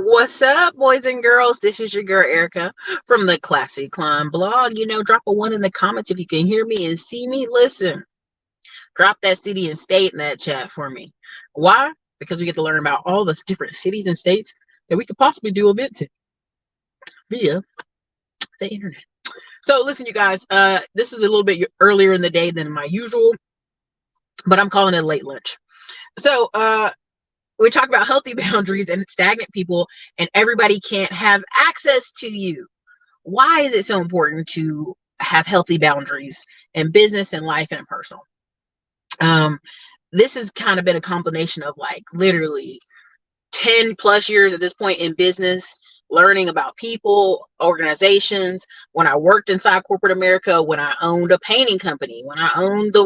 What's up, boys and girls? This is your girl Erica from the Classy Climb blog. Drop a one in the comments if you can hear me and see me. Listen, drop that city and state in that chat for me. Why? Because we get to learn about all the different cities and states that we could possibly do a bit to via the internet. So, listen, you guys, this is a little bit earlier in the day than my usual, but I'm calling it late lunch. So, we talk about healthy boundaries and stagnant people, and everybody can't have access to you. Why is it so important to have healthy boundaries in business and life and in personal? This has kind of been a combination of like literally 10 plus years at this point in business, learning about people, organizations. When I worked inside corporate America, when I owned a painting company, when I owned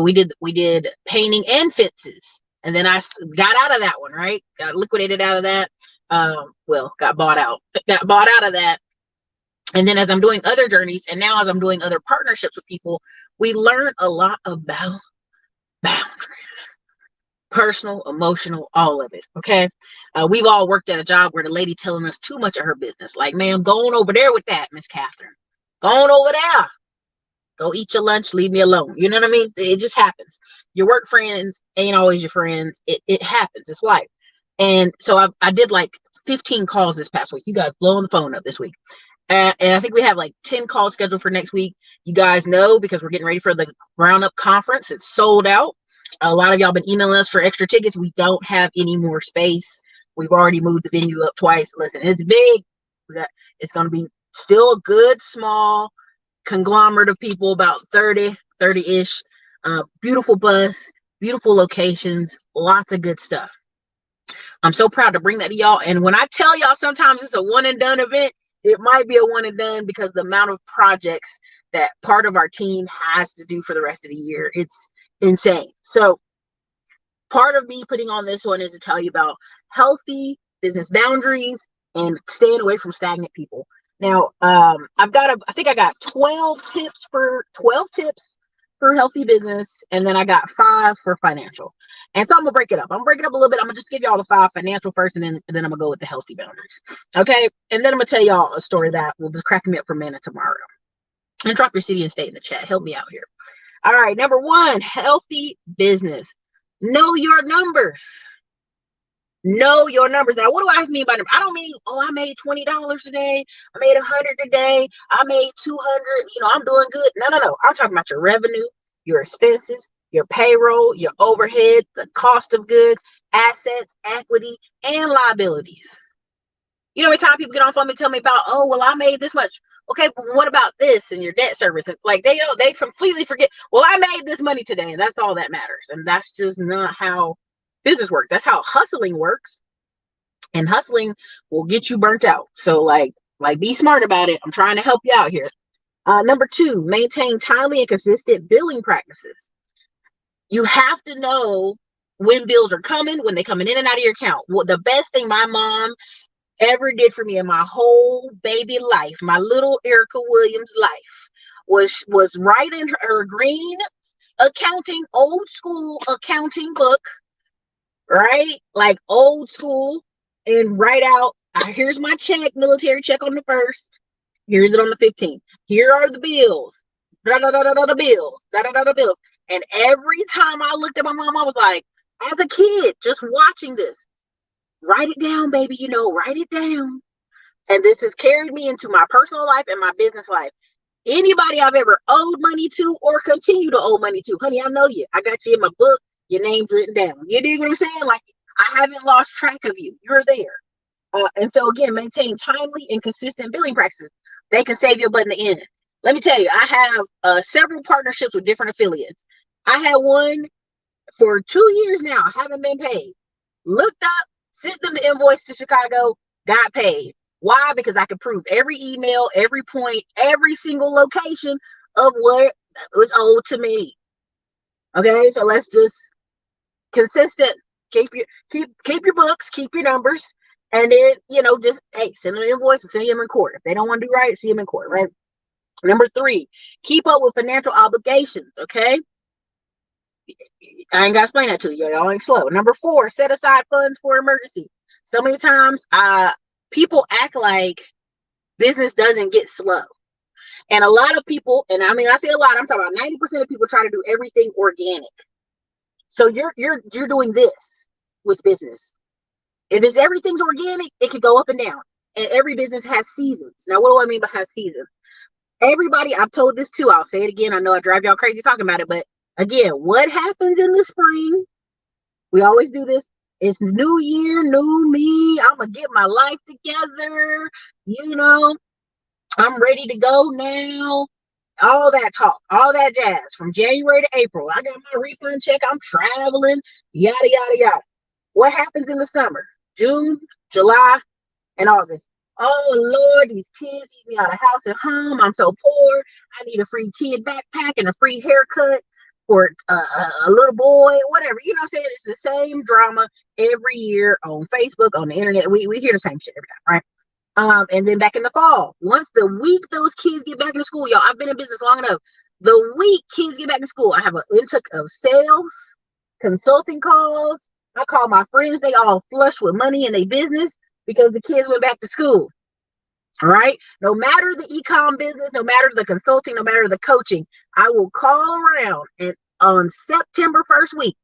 we did painting and fences. And then I got out of that one, right? Got liquidated out of that. Got bought out. Got bought out of that. And then as I'm doing other journeys, and now as I'm doing other partnerships with people, we learn a lot about boundaries. Personal, emotional, all of it. Okay. We've all worked at a job where the lady telling us too much of her business. Like, ma'am, go on over there with that, Miss Catherine. Go on over there. Go eat your lunch. Leave me alone. You know what I mean? It just happens. Your work friends ain't always your friends. It happens. It's life. And so I did like 15 calls this past week. You guys blowing the phone up this week. And I think we have like 10 calls scheduled for next week. You guys know because we're getting ready for the Roundup conference. It's sold out. A lot of y'all been emailing us for extra tickets. We don't have any more space. We've already moved the venue up twice. Listen, it's big. It's going to be still a good, small conglomerate of people, about 30-ish. Beautiful bus, beautiful locations, lots of good stuff. I'm so proud to bring that to y'all. And when I tell y'all sometimes it's a one and done event, it might be a one and done because the amount of projects that part of our team has to do for the rest of the year, it's insane. So part of me putting on this one is to tell you about healthy business boundaries and staying away from stagnant people. Now, I think I got 12 tips for healthy business, and then I got 5 for financial. And so I'm gonna break it up. I'm gonna break it up a little bit. I'm gonna just give y'all the 5 financial first, and then I'm gonna go with the healthy boundaries. Okay, and then I'm gonna tell y'all a story that will just crack me up for minute tomorrow. And drop your city and state in the chat. Help me out here. All right, number 1, healthy business. Know your numbers. Know your numbers. Now, what do I mean by them? I don't mean, I made $20 today. I made $100 today. I made $200. I'm doing good. No. I'm talking about your revenue, your expenses, your payroll, your overhead, the cost of goods, assets, equity, and liabilities. Every time people get on phone and tell me about, I made this much. Okay, but what about this and your debt service? And like they completely forget. Well, I made this money today, and that's all that matters. And that's just not how business works. That's how hustling works. And hustling will get you burnt out. So like be smart about it. I'm trying to help you out here. Number 2, maintain timely and consistent billing practices. You have to know when bills are coming, when they're coming in and out of your account. Well, the best thing my mom ever did for me in my whole baby life, my little Ericka Williams life, was write in her green old school accounting book, right? Like old school, and write out, here's my check, military check on the 1st. Here's it on the 15th. Here are the bills. The bills. And every time I looked at my mom, I was like, as a kid, just watching this, write it down, baby, write it down. And this has carried me into my personal life and my business life. Anybody I've ever owed money to or continue to owe money to, honey, I know you. I got you in my book. Your name's written down. You dig what I'm saying? Like, I haven't lost track of you. You're there. And so, again, maintain timely and consistent billing practices. They can save your butt in the end. Let me tell you, I have several partnerships with different affiliates. I had one for 2 years now. I haven't been paid. Looked up, sent them the invoice to Chicago, got paid. Why? Because I could prove every email, every point, every single location of what was owed to me. Okay, so let's just consistent. Keep your books, keep your numbers, and then just send them an invoice and send them in court. If they don't want to do right, see them in court, right? Number 3, keep up with financial obligations. Okay, I ain't gotta explain that to you. Y'all ain't slow. Number 4, set aside funds for emergency. So many times, people act like business doesn't get slow. And a lot of people, and I mean, I say a lot, I'm talking about 90% of people try to do everything organic. So you're doing this with business. If it's everything's organic, it could go up and down. And every business has seasons. Now, what do I mean by has seasons? Everybody, I've told this too. I'll say it again. I know I drive y'all crazy talking about it, but again, what happens in the spring? We always do this. It's new year, new me. I'm gonna get my life together. You know, I'm ready to go now. All that talk, all that jazz from January to April. I got my refund check. I'm traveling, yada, yada, yada. What happens in the summer? June, July, and August. Oh, Lord, these kids keep me out of house and home. I'm so poor. I need a free kid backpack and a free haircut for a little boy, whatever. You know what I'm saying? It's the same drama every year on Facebook, on the internet. We hear the same shit every time, right? And then back in the fall, once the week those kids get back into school, y'all, I've been in business long enough. The week kids get back to school, I have an intake of sales, consulting calls. I call my friends, they all flush with money in their business because the kids went back to school. All right. No matter the e-com business, no matter the consulting, no matter the coaching, I will call around, and on September 1st week,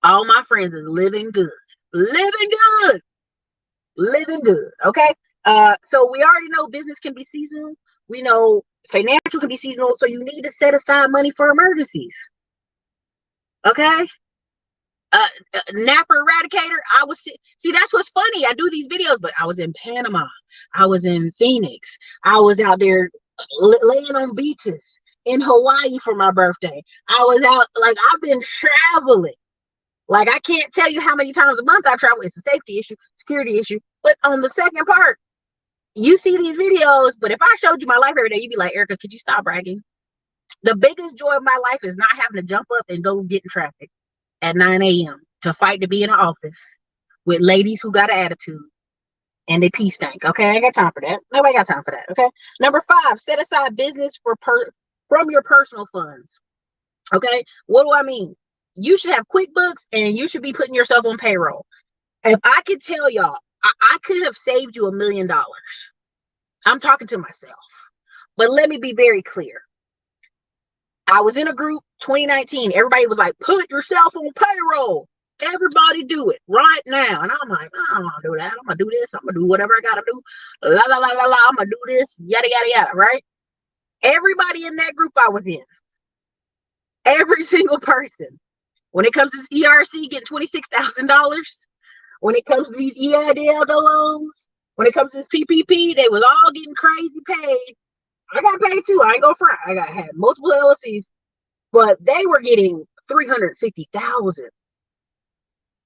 all my friends is living good. Living good. Living good. Okay. So we already know business can be seasonal. We know financial can be seasonal. So you need to set aside money for emergencies. Okay. Napper eradicator. I was see that's what's funny. I do these videos, but I was in Panama. I was in Phoenix. I was out there laying on beaches in Hawaii for my birthday. I was out, like, I've been traveling. Like, I can't tell you how many times a month I travel. It's a safety issue, security issue. But on the second part, you see these videos, but if I showed you my life every day, you'd be like, Ericka, could you stop bragging? The biggest joy of my life is not having to jump up and go get in traffic at 9 a.m. to fight to be in an office with ladies who got an attitude and they pee stank. Okay, I ain't got time for that. Nobody got time for that. Okay. Number 5, set aside business from your personal funds. Okay, what do I mean? You should have QuickBooks and you should be putting yourself on payroll. If I could tell y'all, I could have saved you $1 million. I'm talking to myself. But let me be very clear. I was in a group 2019. Everybody was like, put yourself on payroll. Everybody do it right now. And I'm like, I don't want to do that. I'm going to do this. I'm going to do whatever I got to do. La, la, la, la, la. I'm going to do this. Yada, yada, yada. Right? Everybody in that group I was in. Every single person. When it comes to this ERC getting $26,000, when it comes to these EIDL loans, when it comes to this PPP, they was all getting crazy paid. I got paid too. I ain't gonna front. I had multiple LLCs, but they were getting $350,000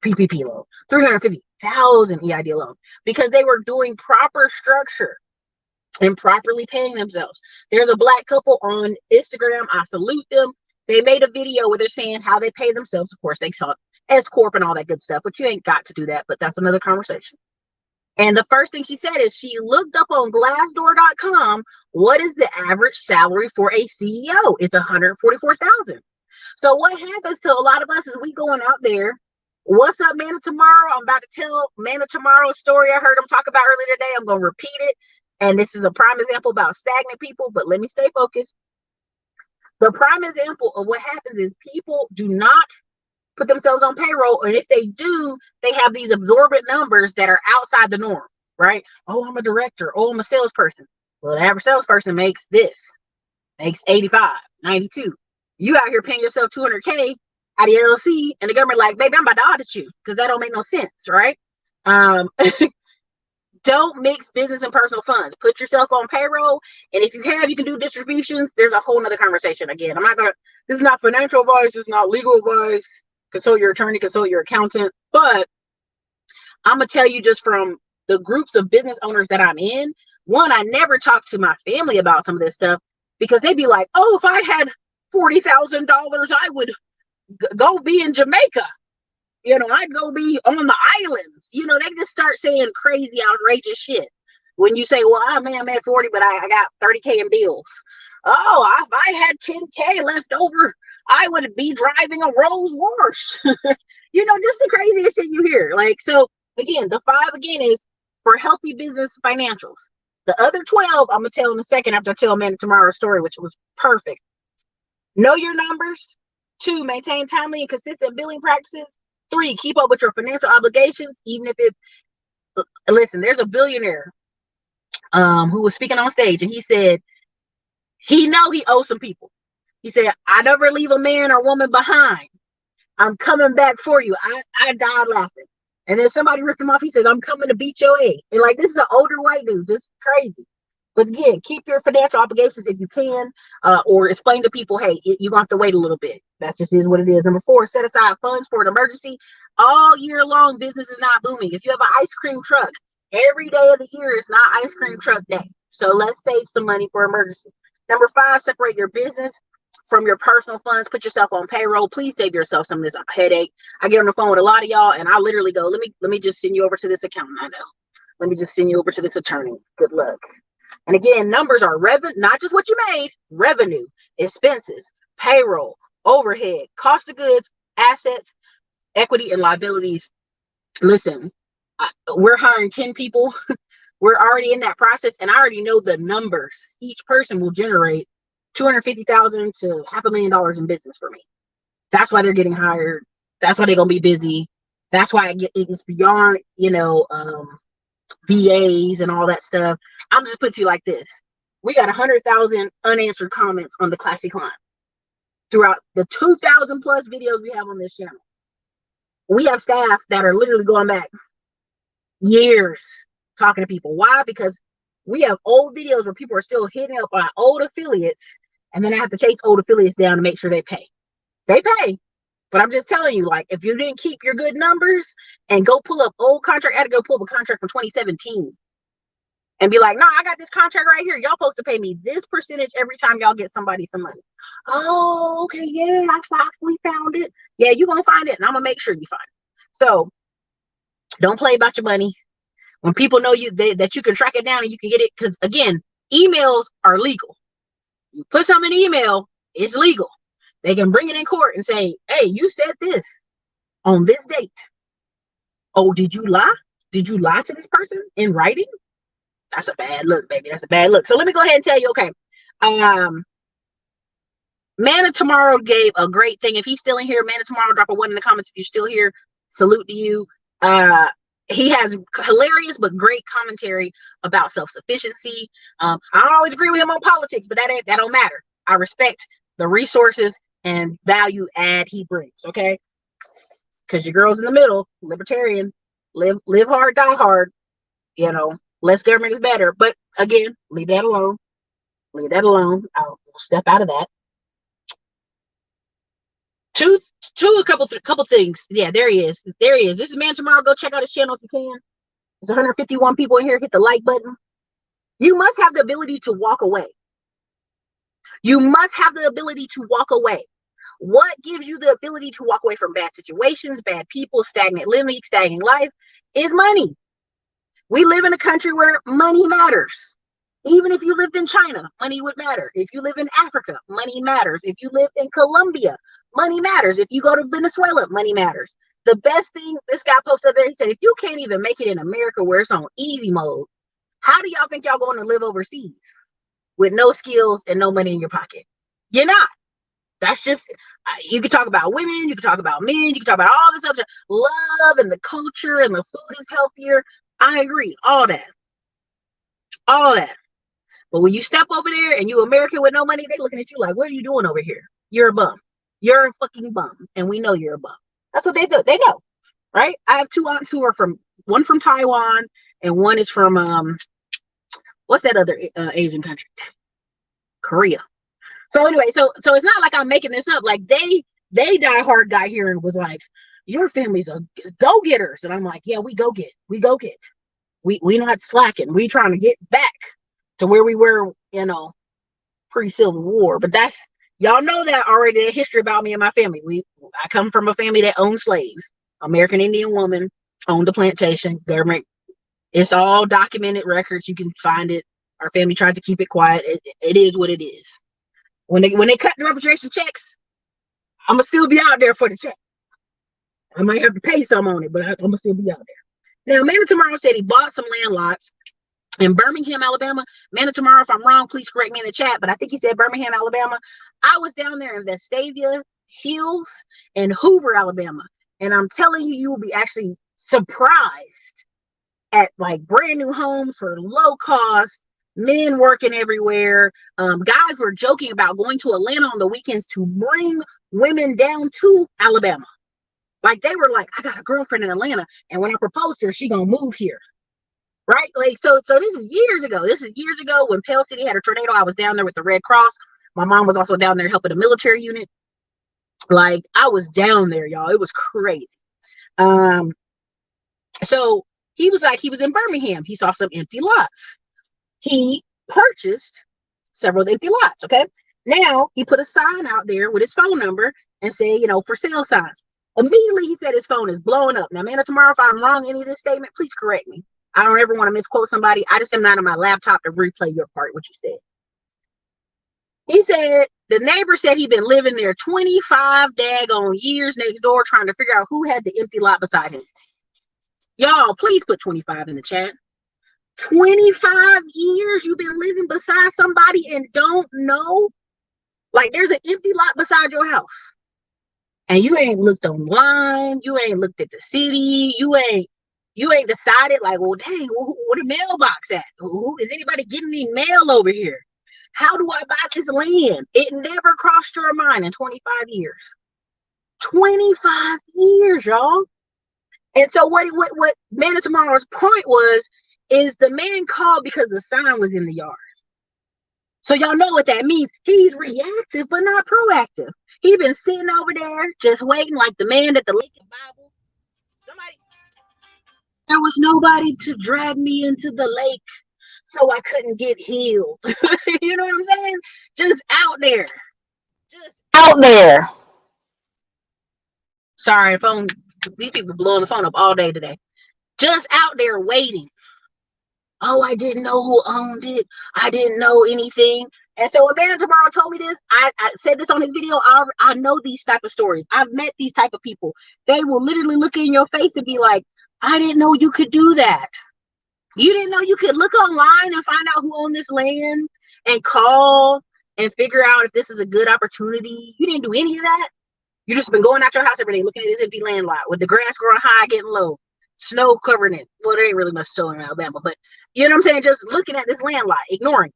PPP loan, $350,000 EIDL loan because they were doing proper structure and properly paying themselves. There's a Black couple on Instagram. I salute them. They made a video where they're saying how they pay themselves. Of course, they talk S Corp and all that good stuff, but you ain't got to do that. But that's another conversation. And the first thing she said is she looked up on Glassdoor.com, what is the average salary for a CEO? It's $144,000. So what happens to a lot of us is we going out there. What's up, Man of Tomorrow? I'm about to tell Man of Tomorrow's story I heard him talk about earlier today. I'm going to repeat it. And this is a prime example about stagnant people, but let me stay focused. The prime example of what happens is people do not put themselves on payroll, and if they do, they have these absorbent numbers that are outside the norm, right? Oh, I'm a director. Oh, I'm a salesperson. Well, the average salesperson makes this, makes 85, 92. You out here paying yourself $200K out of your LLC, and the government like, baby, I'm about to audit you because that don't make no sense, right? Don't mix business and personal funds. Put yourself on payroll. And if you can do distributions. There's a whole nother conversation. Again, this is not financial advice. It's not legal advice. Consult your attorney, consult your accountant. But I'm going to tell you just from the groups of business owners that I'm in, one, I never talk to my family about some of this stuff because they'd be like, oh, if I had $40,000, I would go be in Jamaica. I'd go be on the islands. They just start saying crazy, outrageous shit. When you say, well, I'm 40, but I got 30K in bills. Oh, if I had 10K left over, I would be driving a Rolls Royce. Just the craziest shit you hear. So Again, the 5 again is for healthy business financials. The other 12, I'm gonna tell in a second after I tell Man Tomorrow's story, which was perfect. Know your numbers. 2, maintain timely and consistent billing practices. 3, keep up with your financial obligations, even if it. Listen, there's a billionaire who was speaking on stage, and he said he owes some people. He said, "I never leave a man or woman behind. I'm coming back for you." I died laughing. And then somebody ripped him off. He says, "I'm coming to beat your ass." And like, this is an older white dude, just crazy. But again, keep your financial obligations if you can, or explain to people, hey, you have to wait a little bit. That just is what it is. Number 4, set aside funds for an emergency. All year long, business is not booming. If you have an ice cream truck, every day of the year is not ice cream truck day. So let's save some money for emergency. Number 5, separate your business from your personal funds. Put yourself on payroll. Please save yourself some of this headache. I get on the phone with a lot of y'all, and I literally go, let me just send you over to this accountant I know. Let me just send you over to this attorney. Good luck. And again, numbers are revenue, not just what you made, revenue, expenses, payroll, overhead, cost of goods, assets, equity, and liabilities. Listen, we're hiring 10 people. We're already in that process, and I already know the numbers. Each person will generate $250,000 to $500,000 in business for me. That's why they're getting hired. That's why they're gonna be busy. That's why it's beyond, VAs and all that stuff. I'm just put to you like this: we got 100,000 unanswered comments on the Classy Climb throughout the 2,000 plus videos we have on this channel. We have staff that are literally going back years talking to people. Why? Because we have old videos where people are still hitting up our old affiliates, and then I have to chase old affiliates down to make sure they pay. They pay. But I'm just telling you, like, if you didn't keep your good numbers and go pull up old contract, I had to go pull up a contract from 2017 and be like, "No, I got this contract right here. Y'all supposed to pay me this percentage every time y'all get somebody some money." "Oh, okay, yeah, we found it." "Yeah, you're going to find it, and I'm going to make sure you find it." So don't play about your money. When people know that you can track it down and you can get it, because, again, emails are legal. You put something in email, it's legal. They can bring it in court and say, "Hey, you said this on this date. Oh, did you lie? Did you lie to this person in writing?" That's a bad look, baby. That's a bad look. So let me go ahead and tell you, okay. Man of Tomorrow gave a great thing. If he's still in here, Man of Tomorrow, drop a 1 in the comments if you're still here. Salute to you. He has hilarious but great commentary about self-sufficiency. I don't always agree with him on politics, but that don't matter. I respect the resources and value add he brings, okay? Because your girl's in the middle, libertarian, live hard, die hard, less government is better. But again, leave that alone. I'll step out of that. A couple things. Yeah, there he is. This is Man Tomorrow. Go check out his channel if you can. There's 151 people in here. Hit the like button. You must have the ability to walk away. What gives you the ability to walk away from bad situations, bad people, stagnant living, stagnant life is money. We live in a country where money matters. Even if you lived in China, money would matter. If you live in Africa, money matters. If you live in Colombia, money matters. If you go to Venezuela, money matters. The best thing, this guy posted there, he said, if you can't even make it in America where it's on easy mode, how do y'all think y'all going to live overseas with no skills and no money in your pocket? You're not. That's just, you can talk about women, you can talk about men, you can talk about all this other love and the culture and the food is healthier. I agree, all that. But when you step over there and you American with no money, they looking at you like, what are you doing over here? You're a bum. You're a fucking bum. And we know you're a bum. That's what they do. They know, right? I have 2 aunts who are one from Taiwan and one is from, what's that other Asian country? Korea. So anyway, so it's not like I'm making this up. Like they die hard got here and was like, your family's a go-getters. And I'm like, yeah, we go get. We not slacking. We trying to get back to where we were, pre-Civil War. But that's, y'all know that already, the history about me and my family. I come from a family that owned slaves. American Indian woman owned a plantation. Government, it's all documented records. You can find it. Our family tried to keep it quiet. It is what it is. When they cut the repatriation checks, I'm gonna still be out there for the check. I might have to pay some on it, but I'm gonna still be out there. Now, Man of Tomorrow said he bought some land lots in Birmingham, Alabama. Man of Tomorrow, if I'm wrong, please correct me in the chat, but I think he said Birmingham, Alabama. I was down there in Vestavia Hills and Hoover, Alabama. And I'm telling you, you will be actually surprised at like brand new homes for low cost, men working everywhere. Guys were joking about going to Atlanta on the weekends to bring women down to Alabama. Like they were like, I got a girlfriend in Atlanta, and when I proposed to her, she gonna move here. Right? Like, so this is years ago. This is years ago when Pell City had a tornado. I was down there with the Red Cross. My mom was also down there helping a military unit. Like, I was down there, y'all. It was crazy. So he was like, he was in Birmingham. He saw some empty lots. He purchased several empty lots. Okay. Now he put a sign out there with his phone number and said, you know, for sale signs. Immediately he said his phone is blowing up. Now, Man of Tomorrow, if I'm wrong in any of this statement, please correct me. I don't ever want to misquote somebody. I just am not on my laptop to replay your part, what you said. He said the neighbor said he'd been living there 25 daggone years next door trying to figure out who had the empty lot beside him. Y'all, please put 25 in the chat. 25 years you've been living beside somebody and don't know? Like, there's an empty lot beside your house. And you ain't looked online. You ain't looked at the city. You ain't decided, like, well, dang, where the mailbox at? Is anybody getting any mail over here? How do I buy this land? It never crossed your mind in 25 years. 25 years, y'all. And so what Man of Tomorrow's point is the man called because the sign was in the yard. So y'all know what that means. He's reactive, but not proactive. He been sitting over there just waiting like the man at the lake in the Bible. There was nobody to drag me into the lake, so I couldn't get healed. You know what I'm saying? Just out there. Just out there. Sorry, phone. These people blowing the phone up all day today. Just out there waiting. Oh, I didn't know who owned it. I didn't know anything. And so when Man of Tomorrow told me this, I said this on his video. I know these type of stories. I've met these type of people. They will literally look in your face and be like, I didn't know you could do that. You didn't know you could look online and find out who owned this land and call and figure out if this is a good opportunity. You didn't do any of that. You just been going out your house every day looking at this empty land lot with the grass growing high, getting low, snow covering it. Well, there ain't really much snow in Alabama, but you know what I'm saying? Just looking at this land lot, ignoring.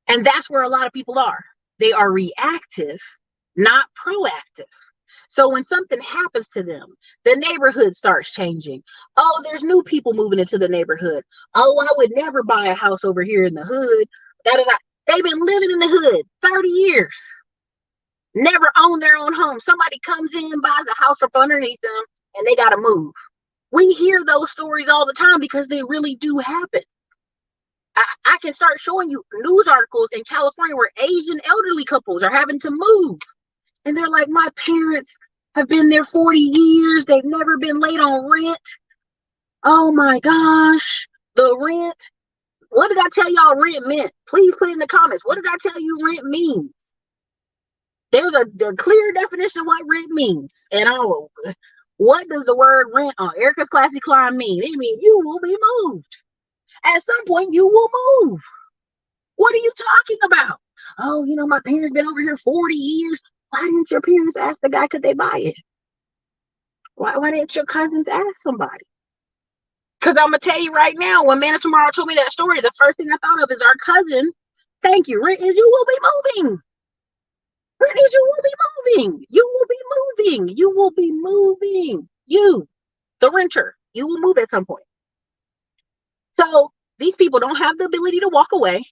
And that's where a lot of people are. They are reactive, not proactive. So when something happens to them, the neighborhood starts changing. Oh, there's new people moving into the neighborhood. Oh, I would never buy a house over here in the hood. Da-da-da. They've been living in the hood 30 years. Never owned their own home. Somebody comes in, buys a house up underneath them, and they got to move. We hear those stories all the time because they really do happen. I can start showing you news articles in California where Asian elderly couples are having to move. And they're like, my parents have been there 40 years. They've never been late on rent. Oh my gosh, the rent. What did I tell y'all rent meant? Please put in the comments. What did I tell you rent means? There's a clear definition of what rent means. And what does the word rent on Ericka's Classy Climb mean? It means you will be moved. At some point, you will move. What are you talking about? Oh, you know, my parents been over here 40 years. Why didn't your parents ask the guy, could they buy it? Why didn't your cousins ask somebody? Because I'm going to tell you right now, when Man of Tomorrow told me that story, the first thing I thought of is our cousin. Thank you. Rent is you will be moving. Rent is you will be moving. You will be moving. You will be moving. You, the renter, you will move at some point. So these people don't have the ability to walk away.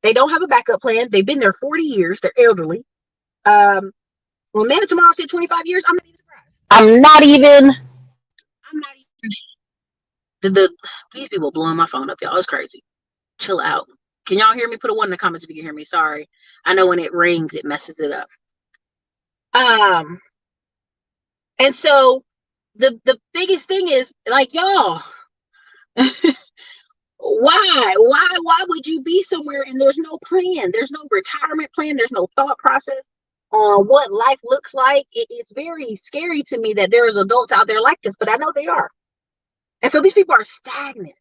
They don't have a backup plan. They've been there 40 years. They're elderly. When Man of Tomorrow said 25 years, I'm not even surprised. I'm not even. These people blowing my phone up, y'all. It's crazy. Chill out. Can y'all hear me? Put a 1 in the comments if you can hear me. Sorry. I know when it rings, it messes it up. And so the biggest thing is, like, y'all, why would you be somewhere and there's no plan? There's no retirement plan. There's no thought process on what life looks like. It's very scary to me that there's adults out there like this, but I know they are. And so these people are stagnant.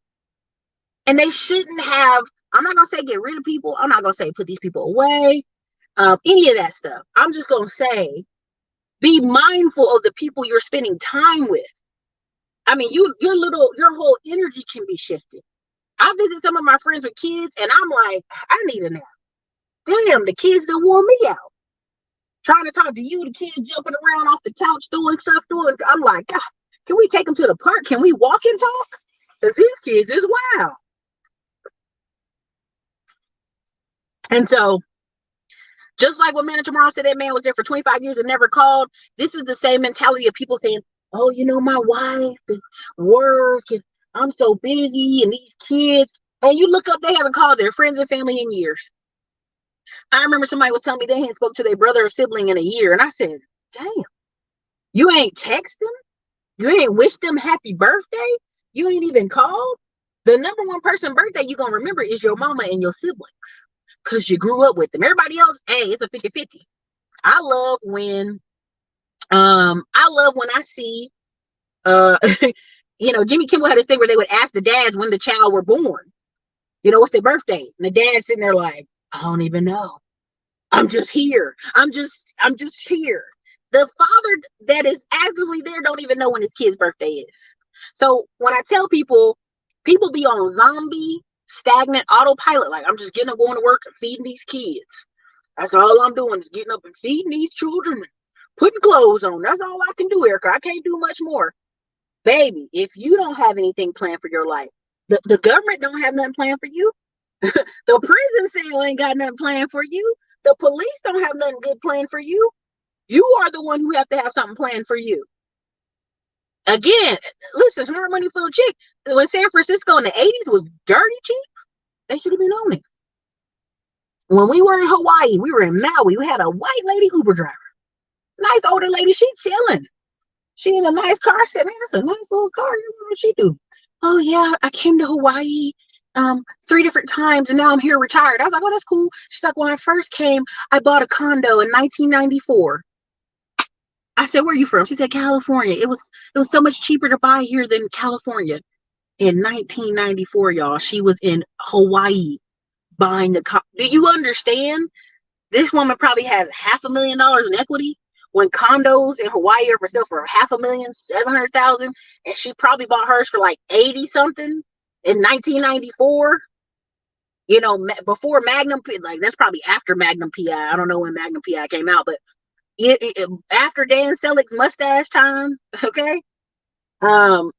And they shouldn't have, I'm not going to say get rid of people. I'm not going to say put these people away, any of that stuff. I'm just going to say be mindful of the people you're spending time with. I mean, your whole energy can be shifted. I visit some of my friends with kids and I'm like, I need a nap. Damn, the kids that wore me out. Trying to talk to you, the kids jumping around off the couch doing stuff. I'm like, God, can we take them to the park? Can we walk and talk? Because these kids is wild. And so, just like what Man of Tomorrow said, that man was there for 25 years and never called. This is the same mentality of people saying, oh, my wife and work and I'm so busy and these kids. And you look up, they haven't called their friends and family in years. I remember somebody was telling me they hadn't spoke to their brother or sibling in a year. And I said, damn, you ain't text them? You ain't wish them happy birthday? You ain't even called? The number one person birthday you're going to remember is your mama and your siblings because you grew up with them. Everybody else, hey, it's a 50-50. I love when I see, Jimmy Kimmel had this thing where they would ask the dads when the child were born. What's their birthday? And the dad's sitting there like, I don't even know. I'm just here. I'm just here. The father that is actively there don't even know when his kid's birthday is. So when I tell people be on zombie, stagnant autopilot, like I'm just getting up, going to work and feeding these kids. That's all I'm doing is getting up and feeding these children and putting clothes on. That's all I can do, Ericka. I can't do much more. Baby, if you don't have anything planned for your life, the government don't have nothing planned for you. The prison cell ain't got nothing planned for you. The police don't have nothing good planned for you. You are the one who have to have something planned for you. Again, listen, smart money full chick. When San Francisco in the 80s was dirty cheap, they should have been on it. When we were in Hawaii, we were in Maui, we had a white lady Uber driver. Nice older lady, she chilling. She in a nice car. I said, man, that's a nice little car. What she do? Oh yeah, I came to Hawaii 3 different times and now I'm here retired. I was like, oh, that's cool. She's like, when I first came, I bought a condo in 1994. I said, where are you from? She said, California. It was so much cheaper to buy here than California. In 1994, y'all, she was in Hawaii buying a condo. Do you understand? This woman probably has $500,000 in equity when condos in Hawaii are for sale for $500,000, $700,000, and she probably bought hers for like 80 something in 1994. Before Magnum, like that's probably after Magnum PI. I don't know when Magnum PI came out, but after Dan Selleck's mustache time, okay.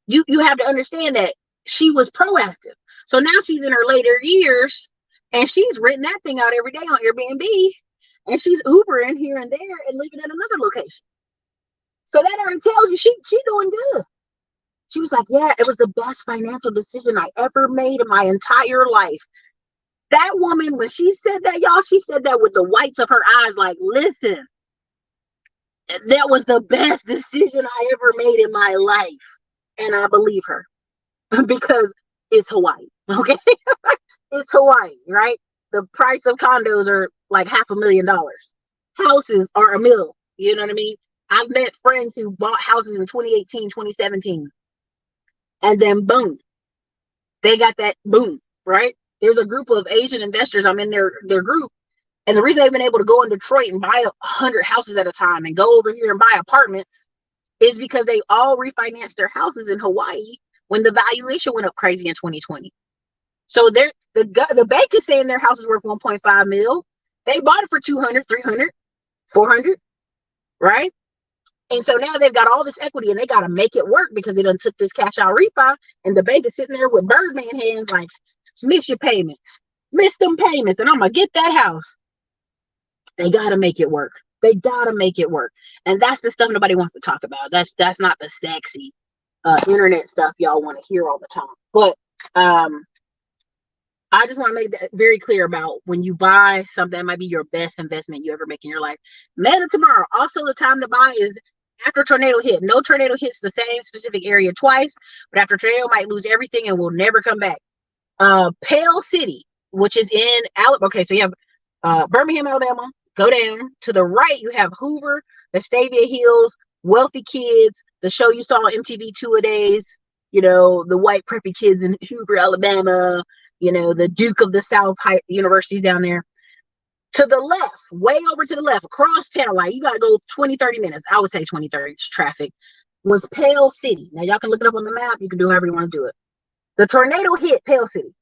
You have to understand that she was proactive. So now she's in her later years, and she's written that thing out every day on Airbnb, and she's Ubering here and there and living at another location. So that already tells you she doing good. She was like, yeah, it was the best financial decision I ever made in my entire life. That woman, when she said that, y'all, she said that with the whites of her eyes, like, listen, that was the best decision I ever made in my life. And I believe her because it's Hawaii, okay? It's Hawaii, right? The price of condos are like $500,000. Houses are $1 million. You know what I mean? I've met friends who bought houses in 2018, 2017. And then boom, they got that boom, right? There's a group of Asian investors. I'm in their group. And the reason they've been able to go in Detroit and buy 100 houses at a time and go over here and buy apartments is because they all refinanced their houses in Hawaii when the valuation went up crazy in 2020. So the bank is saying their house is worth 1.5 mil. They bought it for 200, 300, 400, right? And so now they've got all this equity and they got to make it work because they done took this cash out refi, and the bank is sitting there with Birdman hands like, miss your payments, miss them payments, and I'm going to get that house. They got to make it work. They got to make it work. And that's the stuff nobody wants to talk about. That's not the sexy internet stuff y'all want to hear all the time. But I just want to make that very clear about when you buy something that might be your best investment you ever make in your life. Man of Tomorrow, also the time to buy is after tornado hit. No tornado hits the same specific area twice, but after tornado might lose everything and will never come back. Pale City, which is in Alabama. Okay, so you have Birmingham, Alabama. Go down to the right, you have Hoover, Vestavia Hills, Wealthy Kids, the show you saw on MTV 2-A-Days, the white preppy kids in Hoover, Alabama, the Duke of the South universities down there. To the left, way over to the left, across town, like you got to go 20, 30 minutes. I would say 20, 30 traffic, was Pale City. Now, y'all can look it up on the map. You can do however you want to do it. The tornado hit Pale City.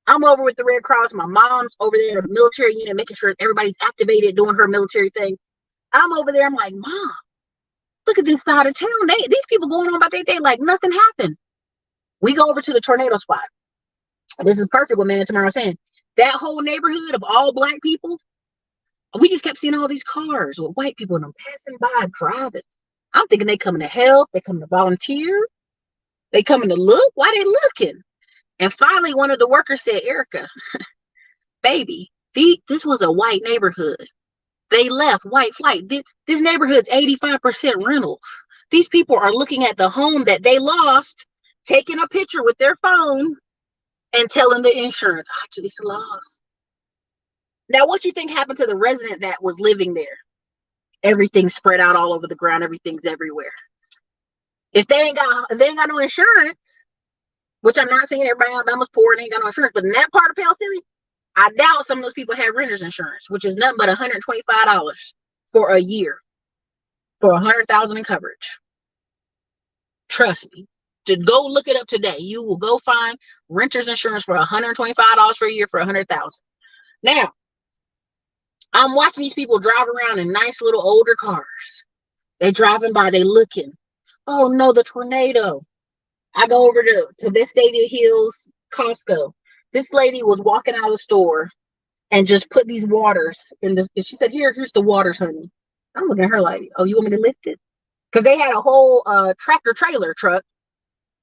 I'm over with the Red Cross. My mom's over there in the military unit, making sure everybody's activated, doing her military thing. I'm over there. I'm like, Mom, look at this side of town. These people going on about their day like nothing happened. We go over to the tornado spot. This is perfect what Man Tomorrow was saying. That whole neighborhood of all black people, we just kept seeing all these cars with white people in them passing by, driving. I'm thinking they coming to help. They coming to volunteer. They coming to look. Why they looking? And finally, one of the workers said, Ericka, baby, this was a white neighborhood. They left white flight. This neighborhood's 85% rentals. These people are looking at the home that they lost, taking a picture with their phone and telling the insurance, actually, it's a loss. Now, what you think happened to the resident that was living there? Everything's spread out all over the ground. Everything's everywhere. If they ain't got no insurance, which I'm not saying everybody in Alabama's poor and ain't got no insurance, but in that part of Pale City, I doubt some of those people have renter's insurance, which is nothing but $125 for a year for $100,000 in coverage. Trust me. To go look it up today, you will go find renter's insurance for $125 for a year for $100,000. Now, I'm watching these people drive around in nice little older cars. They driving by, they looking. Oh no, the tornado. I go over to Vestavia Hills, Costco. This lady was walking out of the store and just put these waters in this. She said, here's the waters, honey. I'm looking at her like, oh, you want me to lift it? Because they had a whole tractor trailer truck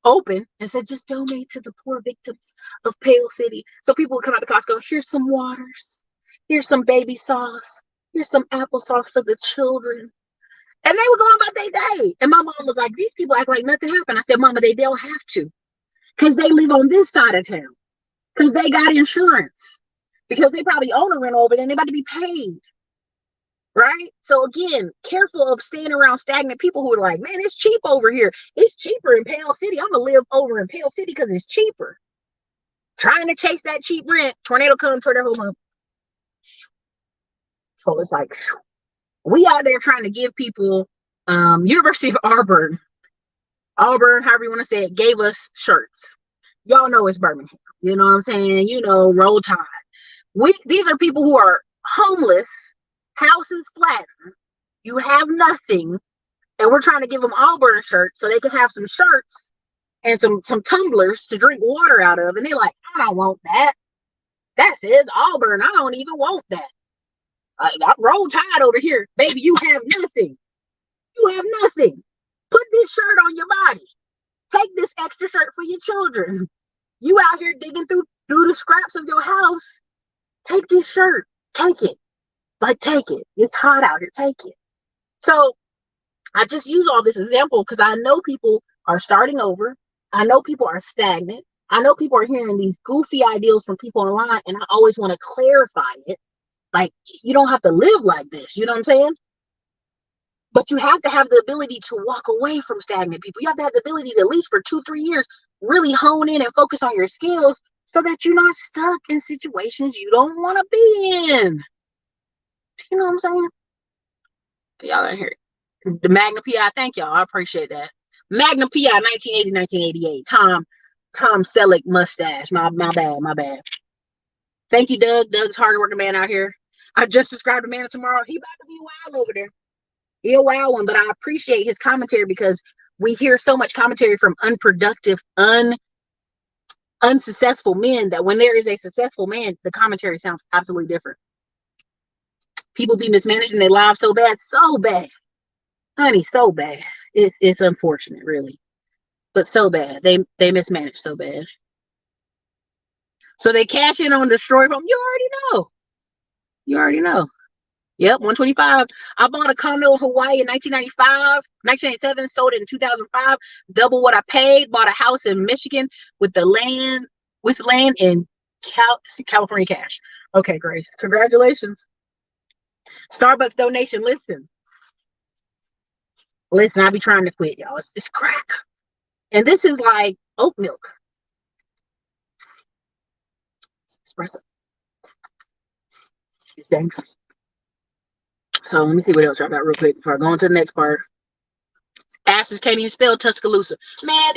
open and said, just donate to the poor victims of Pale City. So people would come out to Costco, here's some waters. Here's some baby sauce. Here's some applesauce for the children. And they were going about their day. And my mom was like, these people act like nothing happened. I said, Mama, they don't have to. Because they live on this side of town. Because they got insurance. Because they probably own a rental over there and they're about to be paid. Right? So again, careful of staying around stagnant people who are like, man, it's cheap over here. It's cheaper in Pale City. I'm going to live over in Pale City because it's cheaper. Trying to chase that cheap rent. Tornado comes for their whole month. So it's like, we out there trying to give people, University of Auburn, however you want to say it, gave us shirts. Y'all know it's Birmingham. You know what I'm saying? Roll Tide. These are people who are homeless, houses flattened, you have nothing, and we're trying to give them Auburn shirts so they can have some shirts and some tumblers to drink water out of. And they're like, I don't want that. That says Auburn. I don't even want that. Roll Tide over here. Baby, you have nothing. You have nothing. Put this shirt on your body. Take this extra shirt for your children. You out here digging through the scraps of your house. Take this shirt. Take it. Take it. It's hot out here. Take it. So I just use all this example because I know people are starting over. I know people are stagnant. I know people are hearing these goofy ideals from people online, and I always want to clarify it. Like, you don't have to live like this. You know what I'm saying? But you have to have the ability to walk away from stagnant people. You have to have the ability to, at least for 2-3 years, really hone in and focus on your skills so that you're not stuck in situations you don't want to be in. You know what I'm saying? Y'all in here. The Magna PI, thank y'all. I appreciate that. Magna PI 1980, 1988. Tom Selleck mustache. My bad. Thank you, Doug. Doug's hardworking man out here. I just described a man tomorrow. He about to be wild over there. He a wild one, but I appreciate his commentary because we hear so much commentary from unproductive, unsuccessful men that when there is a successful man, the commentary sounds absolutely different. People be mismanaging their lives so bad, honey, so bad. It's unfortunate, really, but so bad. They mismanage so bad. So they cash in on destroy home. You already know. Yep, 125. I bought a condo in Hawaii in 1995, 1997, sold it in 2005, double what I paid, bought a house in Michigan with land in California cash. Okay, Grace, congratulations. Starbucks donation. Listen, I be trying to quit, y'all. It's crack. And this is like oat milk. Espresso. It's dangerous. So let me see what else I got real quick before I go on to the next part. Asses can't even spell Tuscaloosa. Man,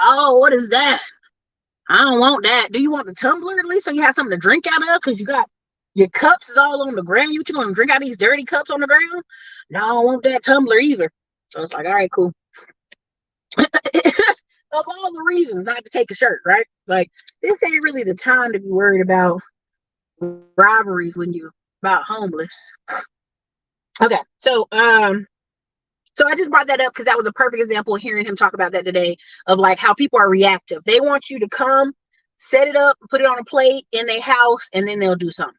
what is that? I don't want that. Do you want the tumbler at least so you have something to drink out of? Because you got your cups is all on the ground. You gonna drink out of these dirty cups on the ground? No, I don't want that tumbler either. So it's like, all right, cool. Of all the reasons not to take a shirt, right? Like, this ain't really the time to be worried about robberies when you're about homeless. Okay, so I just brought that up because that was a perfect example of hearing him talk about that today, of like how people are reactive. They want you to come, set it up, put it on a plate in their house, and then they'll do something.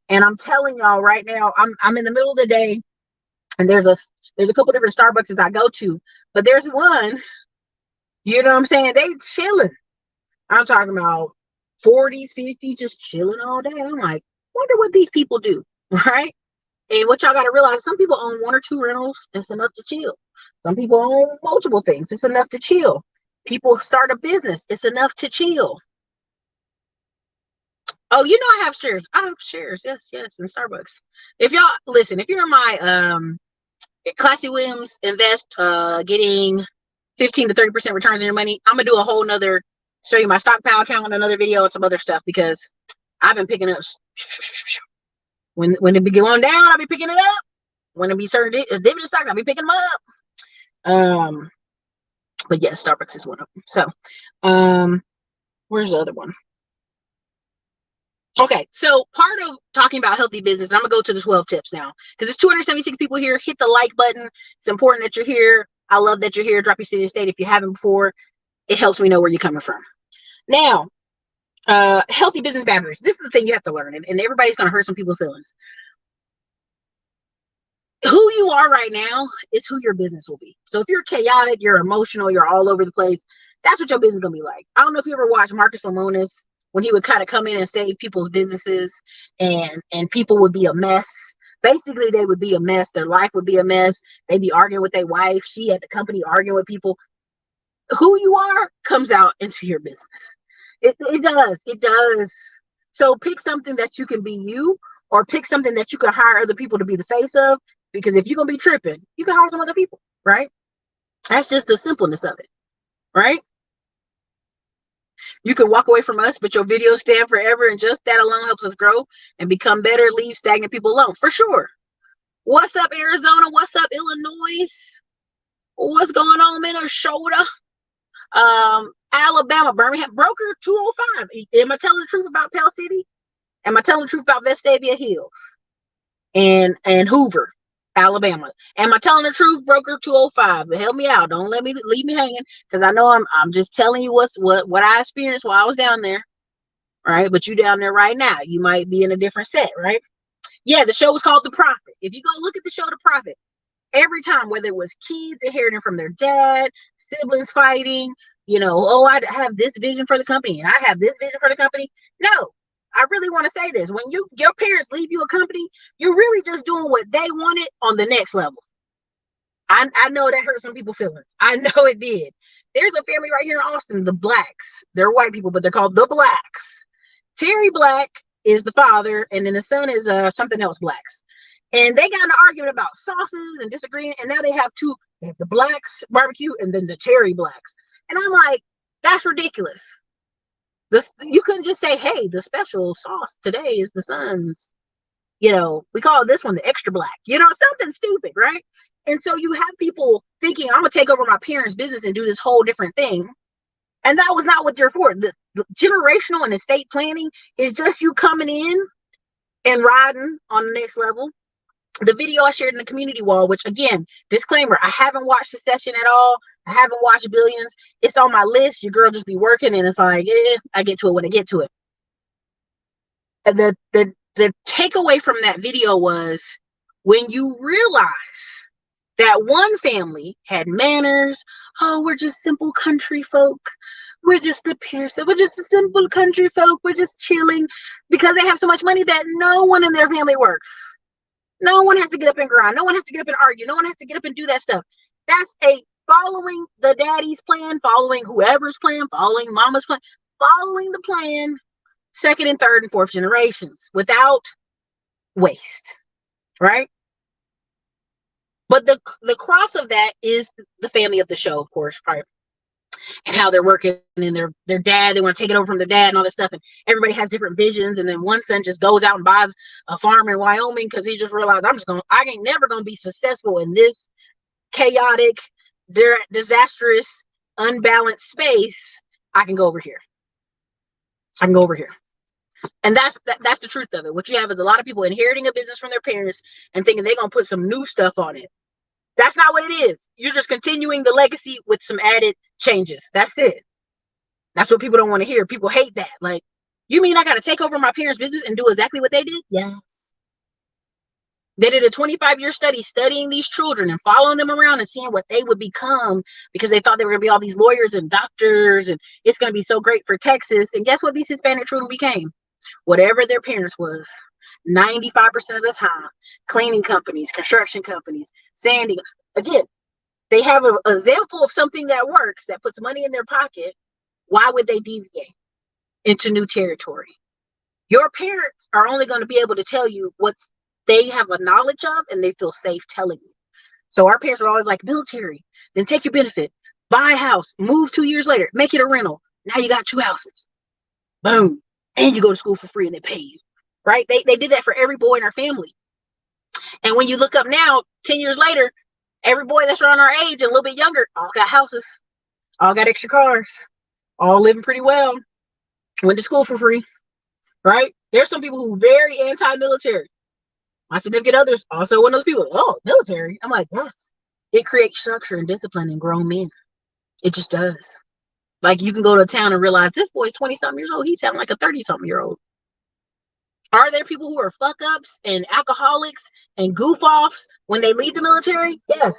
And I'm telling y'all right now, I'm in the middle of the day, and there's a couple different Starbucks I go to, but there's one, you know what I'm saying? They chilling. I'm talking about 40s, 50s, just chilling all day. I'm like, wonder what these people do, right? And what y'all got to realize, some people own 1 or 2 rentals. It's enough to chill. Some people own multiple things. It's enough to chill. People start a business. It's enough to chill. Oh, you know, I have shares. I have shares. Yes, in Starbucks. If y'all listen, if you're in my Classy Williams Invest, getting 15 to 30% returns on your money, I'm gonna do a whole nother, show you my stockpile count in another video and some other stuff, because I've been picking up when it be going down, I'll be picking it up. When it be certain dividend stocks, I'll be picking them up. But yes, Starbucks is one of them. So where's the other one? Okay, so part of talking about healthy business, and I'm gonna go to the 12 tips now, because there's 276 people here. Hit the like button. It's important that you're here. I love that you're here. Drop your city and state if you haven't before. It helps me know where you're coming from. Now, healthy business boundaries. This is the thing you have to learn, and everybody's gonna hurt some people's feelings. Who you are right now is who your business will be. So if you're chaotic, you're emotional, you're all over the place, that's what your business is gonna be like. I don't know if you ever watched Marcus Lemonis, when he would kind of come in and save people's businesses, and people would be a mess. Basically, they would be a mess. Their life would be a mess. They'd be arguing with their wife. She at the company arguing with people. Who you are comes out into your business. It does. It does. So pick something that you can be you, or pick something that you can hire other people to be the face of. Because if you're going to be tripping, you can hire some other people, right? That's just the simpleness of it, right? You can walk away from us, but your videos stand forever, and just that alone helps us grow and become better. Leave stagnant people alone, for sure. What's up, Arizona? What's up, Illinois? What's going on, Minnesota? Alabama, Birmingham, Broker 205. Am I telling the truth about Pell City? Am I telling the truth about Vestavia Hills and Hoover, Alabama? Am I telling the truth, Broker 205? Help me out. Don't leave me hanging, because I know I'm just telling you what I experienced while I was down there, right? But you down there right now, you might be in a different set, right? Yeah, the show was called The Prophet. If you go look at the show The Prophet, every time, whether it was kids inheriting from their dad, siblings fighting, oh, I have this vision for the company and I have this vision for the company. No, I really want to say this. When your parents leave you a company, you're really just doing what they wanted on the next level. I know that hurt some people's feelings. I know it did. There's a family right here in Austin, the Blacks. They're white people, but they're called the Blacks. Terry Black is the father, and then the son is something else Blacks. And they got an argument about sauces and disagreeing, and now they have two. They have the Blacks barbecue and then the Terry Blacks. And I'm like, that's ridiculous. You couldn't just say, hey, the special sauce today is the son's. We call this one the extra black. Something stupid, right? And so you have people thinking, I'm going to take over my parents' business and do this whole different thing. And that was not what you're for. The generational and estate planning is just you coming in and riding on the next level. The video I shared in the community wall, which, again, disclaimer, I haven't watched the session at all. I haven't watched Billions. It's on my list. Your girl just be working, and it's like, I get to it when I get to it. And the takeaway from that video was, when you realize that one family had manners, oh, we're just simple country folk. We're just the Pearson. We're just a simple country folk. We're just chilling because they have so much money that no one in their family works. No one has to get up and grind. No one has to get up and argue. No one has to get up and do that stuff. That's a following the daddy's plan, following whoever's plan, following mama's plan, following the plan, second and third and fourth generations without waste, right? But the cross of that is the family of the show, of course, right? And how they're working and their dad, they want to take it over from their dad and all that stuff. And everybody has different visions. And then one son just goes out and buys a farm in Wyoming because he just realized I ain't never going to be successful in this chaotic, disastrous, unbalanced space. I can go over here. And that's the truth of it. What you have is a lot of people inheriting a business from their parents and thinking they're going to put some new stuff on it. That's not what it is. You're just continuing the legacy with some added changes. That's it. That's what people don't want to hear. People hate that. Like, you mean I got to take over my parents' business and do exactly what they did? Yes. They did a 25-year study studying these children and following them around and seeing what they would become because they thought they were going to be all these lawyers and doctors and it's going to be so great for Texas. And guess what these Hispanic children became? Whatever their parents was. 95% of the time, cleaning companies, construction companies, sanding. Again, they have an example of something that works, that puts money in their pocket. Why would they deviate into new territory? Your parents are only going to be able to tell you what they have a knowledge of and they feel safe telling you. So our parents were always like, military, then take your benefit, buy a house, move 2 years later, make it a rental. Now you got 2 houses. Boom. And you go to school for free and they pay you. Right? They did that for every boy in our family. And when you look up now, 10 years later, every boy that's around our age and a little bit younger, all got houses, all got extra cars, all living pretty well, went to school for free, right? There's some people who are very anti-military. My significant others also one of those people, oh, military. I'm like, yes. It creates structure and discipline in grown men. It just does. Like, you can go to a town and realize this boy's 20-something years old. He sounds like a 30-something year old. Are there people who are fuck-ups and alcoholics and goof-offs when they leave the military? Yes.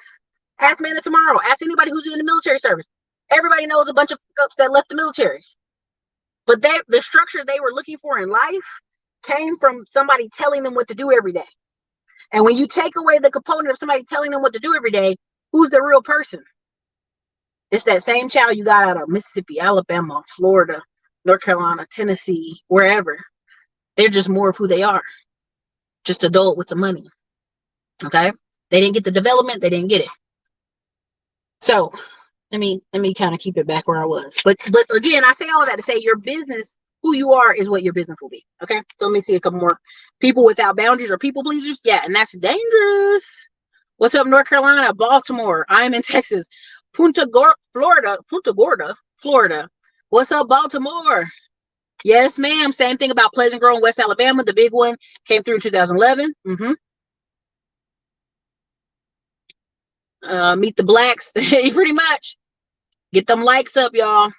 Ask Man of Tomorrow. Ask anybody who's in the military service. Everybody knows a bunch of fuck-ups that left the military. But the structure they were looking for in life came from somebody telling them what to do every day. And when you take away the component of somebody telling them what to do every day, who's the real person? It's that same child you got out of Mississippi, Alabama, Florida, North Carolina, Tennessee, wherever. They're just more of who they are. Just adult with the money. Okay? They didn't get the development. They didn't get it. So, let me kind of keep it back where I was. But again, I say all that to say your business, who you are is what your business will be. Okay? So let me see a couple more. People without boundaries or people pleasers. Yeah, and that's dangerous. What's up, North Carolina? Baltimore. I'm in Texas. Punta Gorda, Florida. What's up, Baltimore? Yes, ma'am. Same thing about Pleasant Grove, West Alabama. The big one came through in 2011. Meet the blacks. Pretty much. Get them likes up, y'all.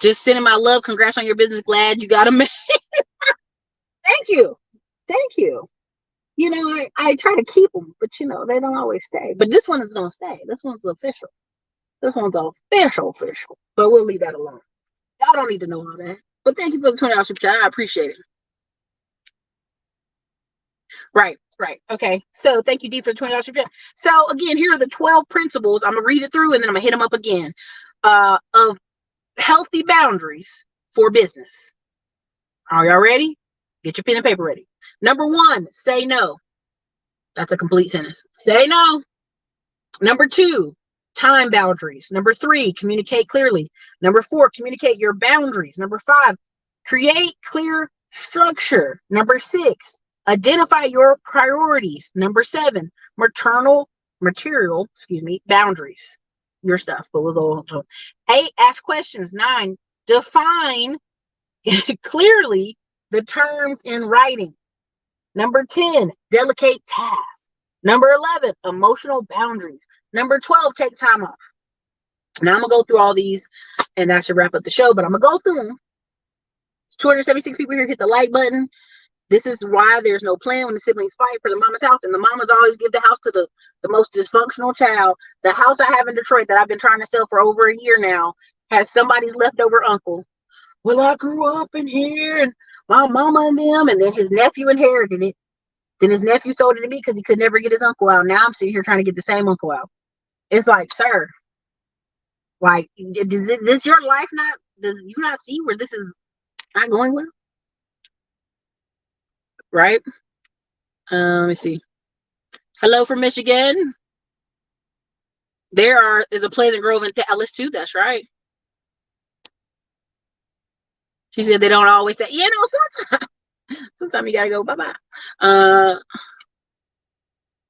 Just sending my love. Congrats on your business. Glad you got them. Thank you. You know, I try to keep them, but you know, they don't always stay. But this one is going to stay. This one's official. But we'll leave that alone. Y'all don't need to know all that. But thank you for the $20 super chat. I appreciate it. Right. Okay. So thank you, D, for the $20 super chat. So again, here are the 12 principles. I'm going to read it through and then I'm going to hit them up again. Of healthy boundaries for business. Are y'all ready? Get your pen and paper ready. Number 1, say no. That's a complete sentence. Say no. Number 2, time boundaries. Number 3, communicate clearly. Number 4, communicate your boundaries. Number 5, create clear structure. Number 6, identify your priorities. Number 7, material, boundaries. Your stuff, but we'll go on. 8, ask questions. 9, define clearly the terms in writing. Number 10, delegate tasks. Number 11, emotional boundaries. Number 12, take time off. Now I'm going to go through all these and that should wrap up the show, but I'm going to go through them. 276 people here, hit the like button. This is why there's no plan when the siblings fight for the mama's house, and the mamas always give the house to the most dysfunctional child. The house I have in Detroit that I've been trying to sell for over a year now has somebody's leftover uncle. Well, I grew up in here and my mama and them, and then his nephew inherited it. Then his nephew sold it to me because he could never get his uncle out. Now I'm sitting here trying to get the same uncle out. It's like, sir, like, does this your life not? Does you not see where this is not going well? Right? Let me see. Hello from Michigan. There is a Pleasant Grove in Dallas too. That's right. She said they don't always say, sometimes you gotta go bye bye.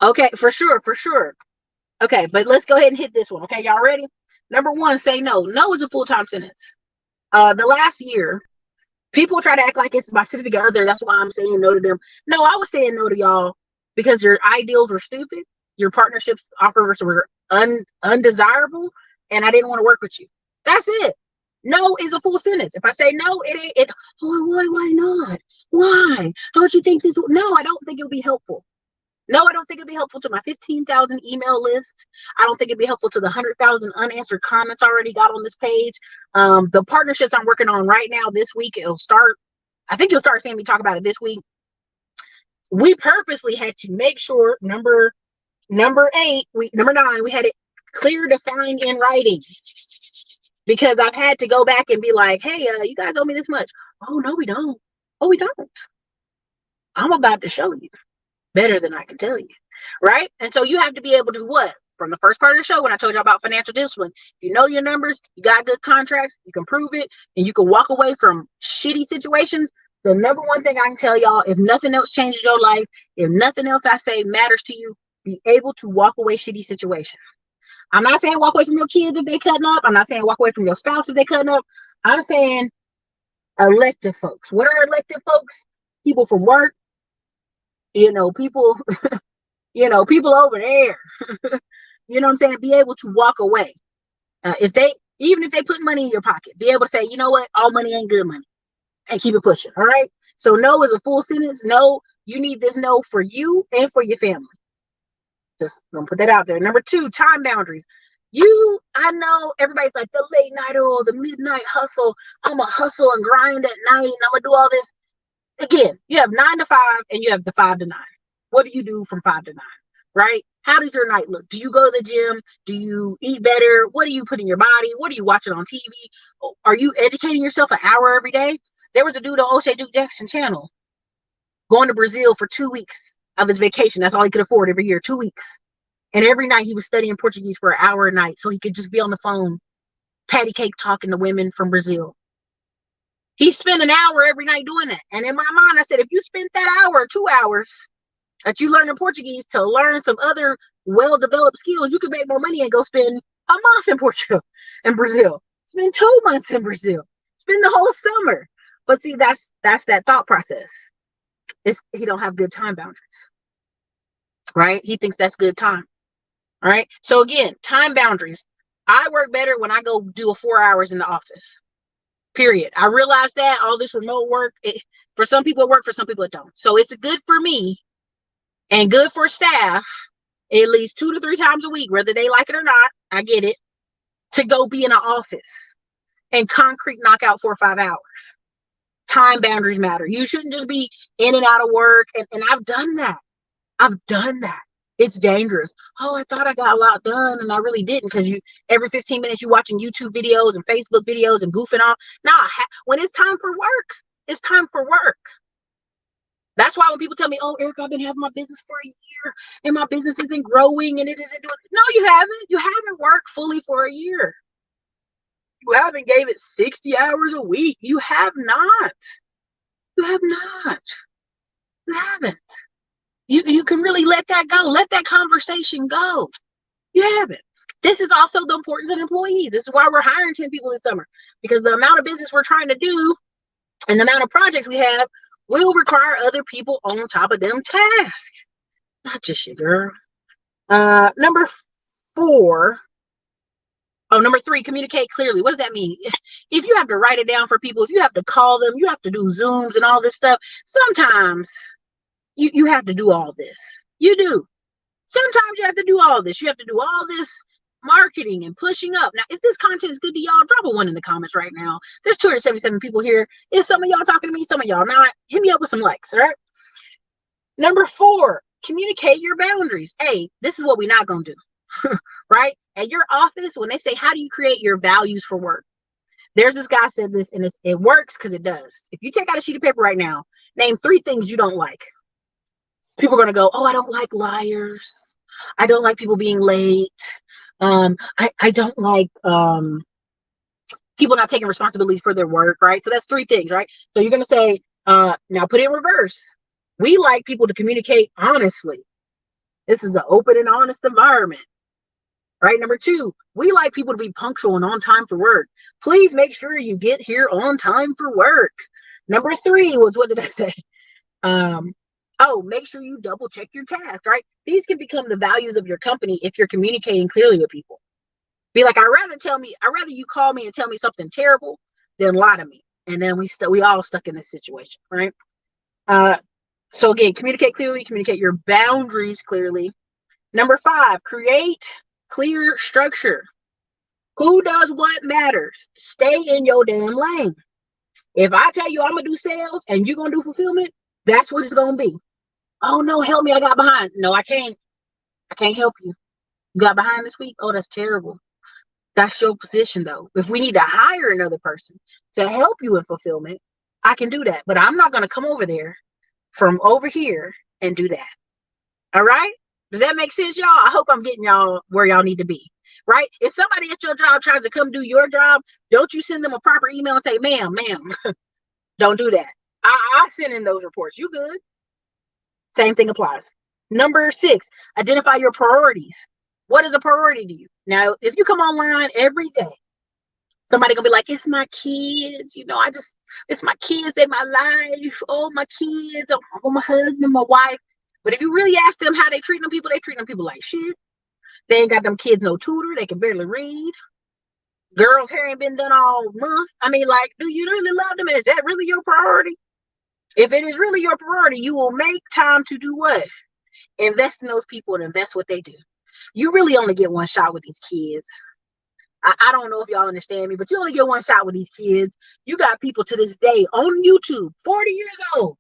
Okay, for sure, for sure. Okay, but let's go ahead and hit this one. Okay, y'all ready? Number one, say no. No is a full-time sentence. The last year, people try to act like it's my significant other. That's why I'm saying no to them. No, I was saying no to y'all because your ideals were stupid. Your partnerships offers were undesirable, and I didn't want to work with you. That's it. No is a full sentence. If I say no, it ain't it. Oh, why not? Why? Don't you think this? No, I don't think it'll be helpful. No, I don't think it'd be helpful to my 15,000 email list. I don't think it'd be helpful to the 100,000 unanswered comments I already got on this page. The partnerships I'm working on right now this week, it'll start. I think you'll start seeing me talk about it this week. We purposely had to make sure number 8, number 9, we had it clear, defined in writing. Because I've had to go back and be like, hey, you guys owe me this much. Oh, no, we don't. Oh, we don't. I'm about to show you better than I can tell you, right? And so you have to be able to what? From the first part of the show when I told you about financial discipline, you know your numbers, you got good contracts, you can prove it, and you can walk away from shitty situations. The number one thing I can tell y'all, if nothing else changes your life, if nothing else I say matters to you, be able to walk away shitty situations. I'm not saying walk away from your kids if they cutting up. I'm not saying walk away from your spouse if they cutting up. I'm saying elective folks. What are elective folks? People from work, people, people over there. You know what I'm saying? Be able to walk away. Even if they put money in your pocket, be able to say, you know what? All money ain't good money, and keep it pushing. All right. So no is a full sentence. No, you need this no for you and for your family. Just gonna put that out there. Number 2, time boundaries. I know everybody's like the late night or the midnight hustle. I'm gonna hustle and grind at night, and I'm gonna do all this. Again, you have 9 to 5 and you have the 5 to 9. What do you do from 5 to 9? Right? How does your night look? Do you go to the gym? Do you eat better? What do you put in your body? What are you watching on TV? Are you educating yourself an hour every day? There was a dude on O'Shea Duke Jackson channel going to Brazil for 2 weeks of his vacation. That's all he could afford every year, 2 weeks. And every night he was studying Portuguese for an hour a night so he could just be on the phone, patty cake talking to women from Brazil. He spent an hour every night doing that. And in my mind, I said, if you spent that hour or 2 hours that you learn in Portuguese to learn some other well-developed skills, you could make more money and go spend a month in Portugal and Brazil. Spend 2 months in Brazil. Spend the whole summer. But see, that's that thought process. He don't have good time boundaries. Right? He thinks that's good time. All right. So again, time boundaries. I work better when I go do 4 hours in the office. Period. I realize that all this remote work, for some people it works, for some people it don't. So it's good for me and good for staff at least 2 to 3 times a week, whether they like it or not. I get it. To go be in an office and concrete knock out 4 or 5 hours. Time boundaries matter. You shouldn't just be in and out of work. And I've done that. It's dangerous. Oh, I thought I got a lot done and I really didn't, because every 15 minutes you're watching YouTube videos and Facebook videos and goofing off. Nah, when it's time for work, it's time for work. That's why when people tell me, oh, Ericka, I've been having my business for a year and my business isn't growing and it isn't doing. No, you haven't. You haven't worked fully for a year. You haven't gave it 60 hours a week. You have not. You have not. You haven't. You can really let that go. Let that conversation go. You haven't. This is also the importance of employees. This is why we're hiring 10 people this summer, because the amount of business we're trying to do and the amount of projects we have will require other people on top of them tasks. Not just you, girl. Number 3, communicate clearly. What does that mean? If you have to write it down for people, if you have to call them, you have to do Zooms and all this stuff. Sometimes you have to do all this. You do. Sometimes you have to do all this. You have to do all this marketing and pushing up. Now, if this content is good to y'all, drop a 1 in the comments right now. There's 277 people here. If some of y'all talking to me, some of y'all not, hit me up with some likes, all right? Number 4, communicate your boundaries. Hey, this is what we're not going to do. right? At your office, when they say, how do you create your values for work? There's this guy said this, and it works because it does. If you take out a sheet of paper right now, name 3 things you don't like. People are going to go, oh, I don't like liars. I don't like people being late. I don't like people not taking responsibility for their work, right? So that's 3 things, right? So you're going to say, now put it in reverse. We like people to communicate honestly. This is an open and honest environment, right? Number 2, we like people to be punctual and on time for work. Please make sure you get here on time for work. Number 3 was, what did I say? Make sure you double check your task, right? These can become the values of your company if you're communicating clearly with people. Be like, I'd rather you call me and tell me something terrible than lie to me. And then we all stuck in this situation, right? So again, communicate clearly, communicate your boundaries clearly. Number 5, create clear structure. Who does what matters? Stay in your damn lane. If I tell you I'm gonna do sales and you're gonna do fulfillment, that's what it's gonna be. Oh no, help me, I got behind. No, I can't help you. You got behind this week? Oh, that's terrible. That's your position though. If we need to hire another person to help you in fulfillment, I can do that. But I'm not gonna come over there from over here and do that. All right? Does that make sense, y'all? I hope I'm getting y'all where y'all need to be. Right? If somebody at your job tries to come do your job, don't you send them a proper email and say, ma'am, don't do that. I send in those reports. You good? Same thing applies. Number 6, identify your priorities. What is a priority to you? Now, if you come online every day, somebody gonna be like, it's my kids, it's my kids, they my life. Oh, my kids, oh, my husband, my wife. But if you really ask them how they treat them people like shit. They ain't got them kids no tutor. They can barely read. Girls' hair ain't been done all month. I mean, like, do you really love them? And is that really your priority? If it is really your priority, you will make time to do what? Invest in those people and invest what they do. You really only get one shot with these kids. I don't know if y'all understand me, but you only get one shot with these kids. You got people to this day on YouTube, 40 years old,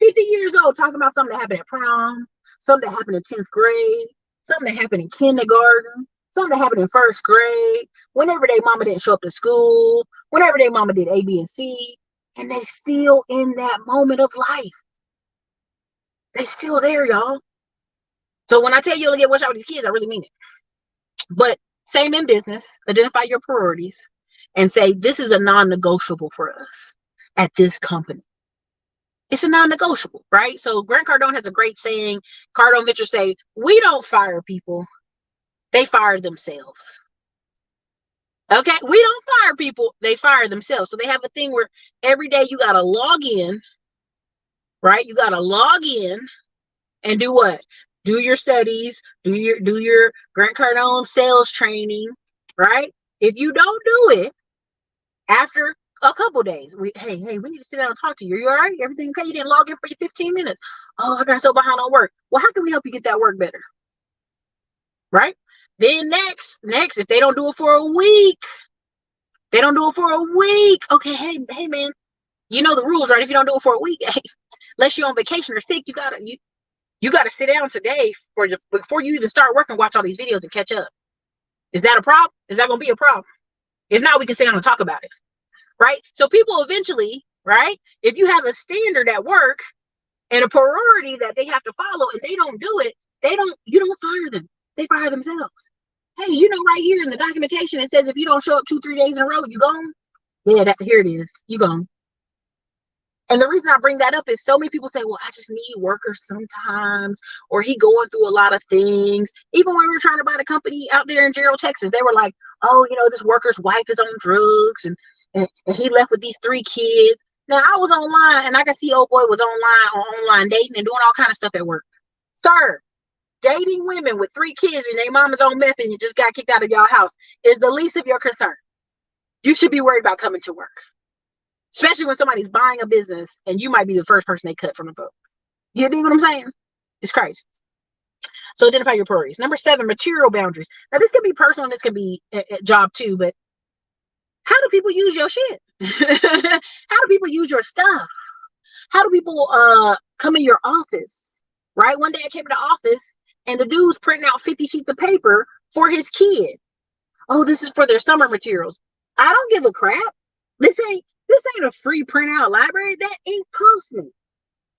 50 years old, talking about something that happened at prom, something that happened in 10th grade, something that happened in kindergarten, something that happened in 1st grade, whenever their mama didn't show up to school, whenever their mama did A, B, and C, and they still in that moment of life. They still there, y'all. So when I tell you to get one shot with these kids, I really mean it. But same in business, identify your priorities and say, this is a non-negotiable for us at this company. It's a non-negotiable, right? So Grant Cardone has a great saying. Cardone Ventures say, we don't fire people. They fire themselves. Okay? We don't fire people. They fire themselves. So they have a thing where every day you got to log in, right? You got to log in and do what? Do your studies, do your Grant Cardone sales training, right? If you don't do it after a couple days, we need to sit down and talk to you. Are you all right? Everything okay? You didn't log in for your 15 minutes. Oh, I got so behind on work. Well, how can we help you get that work better? Right? Then next, if they don't do it for a week, okay, hey man, you know the rules, right? If you don't do it for a week, hey, unless you're on vacation or sick, you gotta sit down today before you even start working, watch all these videos and catch up. Is that a problem? Is that gonna be a problem? If not, we can sit down and talk about it. Right? So people eventually, right? If you have a standard at work and a priority that they have to follow and they don't do it, you don't fire them. They fire themselves. Hey, right here in the documentation, it says if you don't show up 2-3 days in a row, you gone. Yeah, here it is. You gone. And the reason I bring that up is so many people say, well, I just need workers sometimes, or he going through a lot of things. Even when we were trying to buy the company out there in Gerald, Texas, they were like, oh, this worker's wife is on drugs and he left with these 3 kids. Now I was online and I could see old boy was online dating and doing all kind of stuff at work. Sir, dating women with 3 kids and their mama's on meth and you just got kicked out of y'all house is the least of your concern. You should be worried about coming to work. Especially when somebody's buying a business and you might be the first person they cut from the book. You know what I'm saying? It's crazy. So identify your priorities. Number 7, material boundaries. Now this can be personal and this can be a job too, but how do people use your shit? How do people use your stuff? How do people come in your office? Right? One day I came to the office and the dude's printing out 50 sheets of paper for his kid. Oh, this is for their summer materials. I don't give a crap. This ain't a free printout library. That ain't Postman.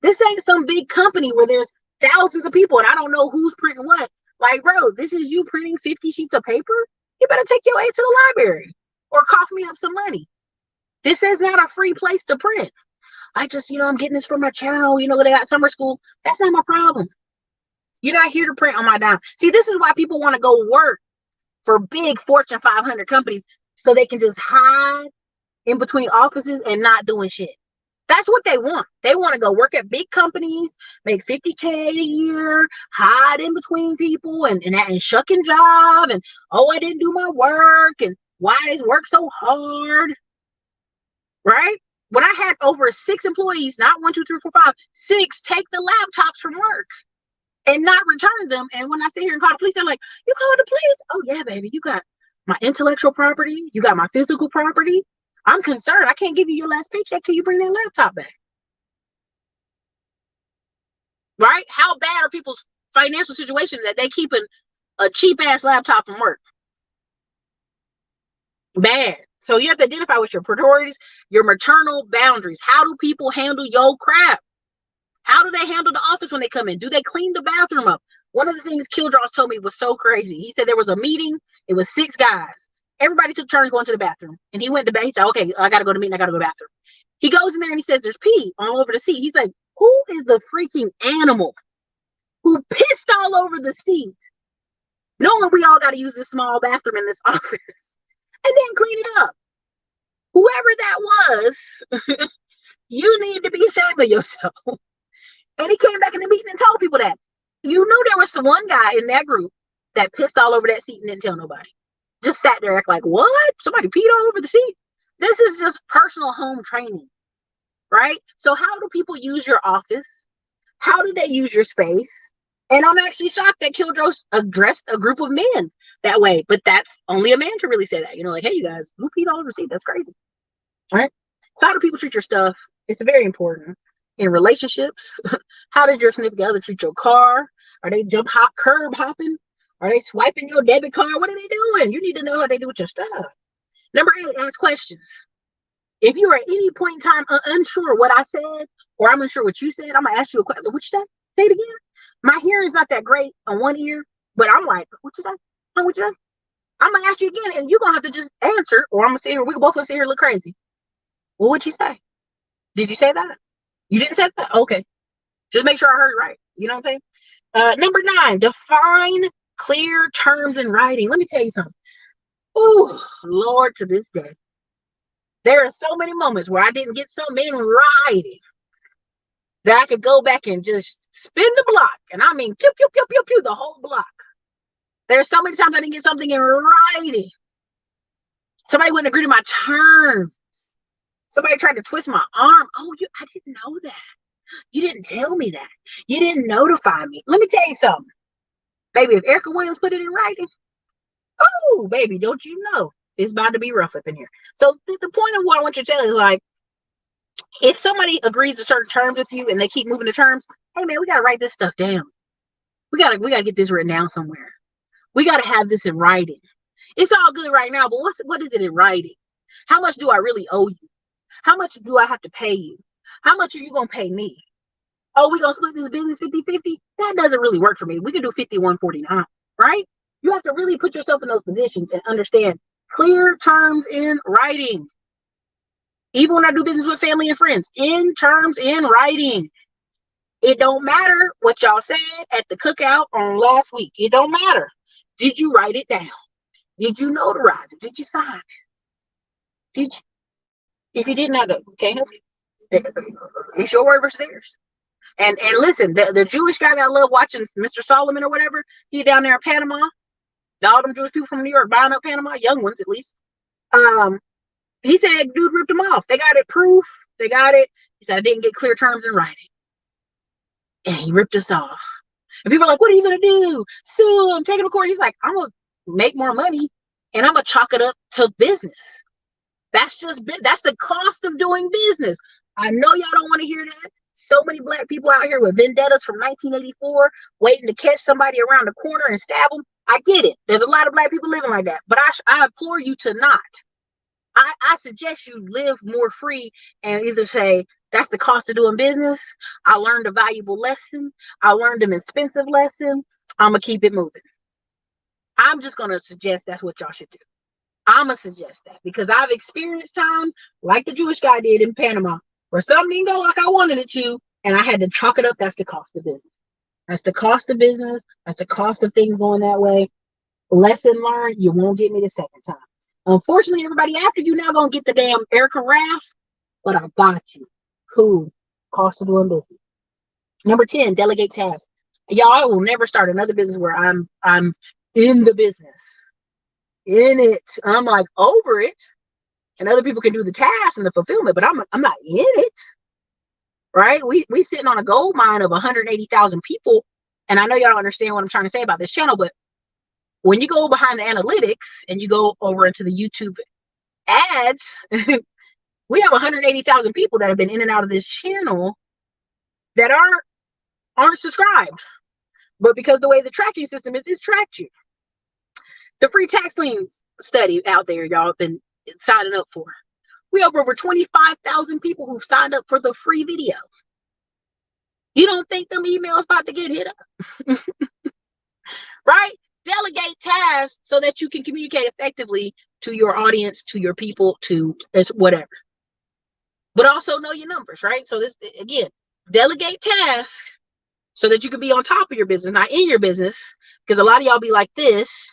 This ain't some big company where there's thousands of people and I don't know who's printing what. Like, bro, this is you printing 50 sheets of paper. You better take your ass to the library or cough me up some money. This is not a free place to print. I just, I'm getting this for my child. They got summer school. That's not my problem. You're not here to print on my dime. See, this is why people want to go work for big Fortune 500 companies so they can just hide in between offices and not doing shit. That's what they want. They want to go work at big companies, make $50K a year, hide in between people and shuck and jive and, oh, I didn't do my work and why is work so hard? Right? When I had over 6 employees, not 1, 2, 3, 4, 5, 6 take the laptops from work and not return them. And when I sit here and call the police, they're like, you called the police? Oh, yeah, baby. You got my intellectual property. You got my physical property. I'm concerned. I can't give you your last paycheck till you bring that laptop back. Right? How bad are people's financial situation that they keep a cheap-ass laptop from work? Bad. So you have to identify with your priorities, your maternal boundaries. How do people handle your crap? How do they handle the office when they come in? Do they clean the bathroom up? One of the things Killdraws told me was so crazy. He said there was a meeting. It was 6 guys. Everybody took turns going to the bathroom. And he went to bed. He said, okay, I got to go to meeting. I got to go to the bathroom. He goes in there and he says, there's pee all over the seat. He's like, who is the freaking animal who pissed all over the seat, knowing we all got to use this small bathroom in this office, and then clean it up? Whoever that was, you need to be ashamed of yourself. And he came back in the meeting and told people that. There was one guy in that group that pissed all over that seat and didn't tell nobody. Just sat there like, what? Somebody peed all over the seat? This is just personal home training, right? So how do people use your office? How do they use your space? And I'm actually shocked that Killdraws addressed a group of men that way. But that's only a man can really say that. Like, hey, you guys, who peed all over the seat? That's crazy. All right? So how do people treat your stuff? It's very important. In relationships, how does your significant other treat your car? Are they curb hopping? Are they swiping your debit card? What are they doing? You need to know how they do with your stuff. Number 8, ask questions. If you are at any point in time unsure what I said, or I'm unsure what you said, I'm going to ask you a question. What you said? Say it again. My hearing is not that great on one ear, but I'm like, what you say? What you say? I'm going to ask you again, and you're going to have to just answer, or I'm going to sit here. We can both sit here and look crazy. Well, what'd you say? Did you say that? You didn't say that? Okay. Just make sure I heard it right. You know what I'm saying? Number 9, define clear terms in writing. Let me tell you something. Oh, Lord, to this day, there are so many moments where I didn't get something in writing that I could go back and just spin the block. And I mean, pew, pew, pew, pew, pew, the whole block. There are so many times I didn't get something in writing. Somebody wouldn't agree to my terms. Somebody tried to twist my arm. Oh, I didn't know that. You didn't tell me that. You didn't notify me. Let me tell you something. Baby, if Ericka Williams put it in writing, oh, baby, don't you know it's about to be rough up in here. So the point of what I want you to tell is, like, if somebody agrees to certain terms with you and they keep moving the terms, hey, man, we got to write this stuff down. We got to get this written down somewhere. We got to have this in writing. It's all good right now, but what is it in writing? How much do I really owe you? How much do I have to pay you? How much are you going to pay me? Oh, we're going to split this business 50-50? That doesn't really work for me. We can do 51-49, right? You have to really put yourself in those positions and understand clear terms in writing. Even when I do business with family and friends, in terms in writing. It don't matter what y'all said at the cookout on last week. It don't matter. Did you write it down? Did you notarize it? Did you sign it? Did you? If you didn't, I can't help you. It's your word versus theirs. And listen, the Jewish guy that I love watching, Mr. Solomon or whatever, he down there in Panama. All them Jewish people from New York buying up Panama, young ones at least. He said, dude ripped them off. They got it proof. They got it. He said, I didn't get clear terms in writing. And he ripped us off. And people are like, what are you going to do? Sue him, take him to court. He's like, I'm going to make more money and I'm going to chalk it up to business. That's the cost of doing business. I know y'all don't want to hear that. So many black people out here with vendettas from 1984 waiting to catch somebody around the corner and stab them. I get it. There's a lot of Black people living like that, but I implore you to not. I suggest you live more free and either say, that's the cost of doing business. I learned a valuable lesson. I learned an expensive lesson. I'm going to keep it moving. I'm just going to suggest that's what y'all should do. I'm going to suggest that because I've experienced times like the Jewish guy did in Panama where something didn't go like I wanted it to, and I had to chalk it up. That's the cost of business. That's the cost of business. That's the cost of things going that way. Lesson learned. You won't get me the second time. Unfortunately, everybody after you now gonna get the damn Ericka wrath, but I got you. Cool. Cost of doing business. Number 10, delegate tasks. Y'all, I will never start another business where I'm in the business. In it. I'm like over it. And other people can do the tasks and the fulfillment, but I'm not in it. Right? We sitting on a gold mine of 180,000 people. And I know y'all don't understand what I'm trying to say about this channel, but when you go behind the analytics and you go over into the YouTube ads, we have 180,000 people that have been in and out of this channel that aren't subscribed. But because the way the tracking system is, it's tracked you. The free tax liens study out there, y'all have been signing up for. We have over 25,000 people who've signed up for the free video. You don't think them emails about to get hit up? Right? Delegate tasks so that you can communicate effectively to your audience, to your people, to whatever. But also know your numbers, right? So this, again, delegate tasks so that you can be on top of your business, not in your business. Because a lot of y'all be like this.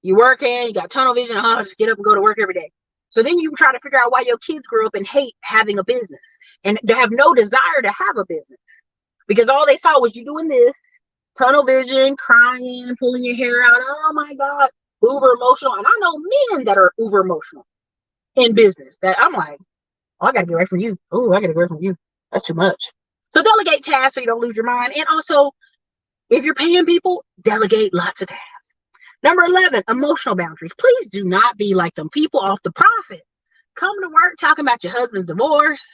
You working, you got tunnel vision, just get up and go to work every day. So then you try to figure out why your kids grew up and hate having a business and they have no desire to have a business because all they saw was you doing this, tunnel vision, crying, pulling your hair out. Oh my God, uber emotional. And I know men that are uber emotional in business that I'm like, oh, I got to get away from you. Oh, I got to get away from you. That's too much. So delegate tasks so you don't lose your mind. And also, if you're paying people, delegate lots of tasks. Number 11, emotional boundaries. Please do not be like them people off the profit. Come to work talking about your husband's divorce,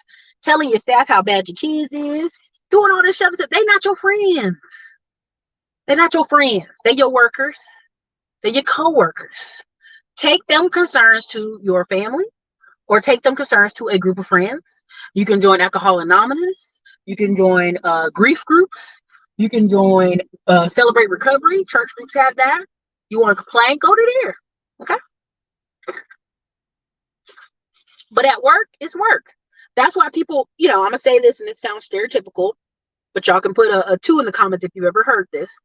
telling your staff how bad your kids is, doing all this stuff. They're not your friends. They're not your friends. They're your workers. They're your co-workers. Take them concerns to your family or take them concerns to a group of friends. You can join Alcohol Anonymous. You can join grief groups. You can join Celebrate Recovery. Church groups have that. You want to complain? Go to there. Okay. But at work, it's work. That's why people, I'm going to say this and it sounds stereotypical, but y'all can put a 2 in the comments if you've ever heard this.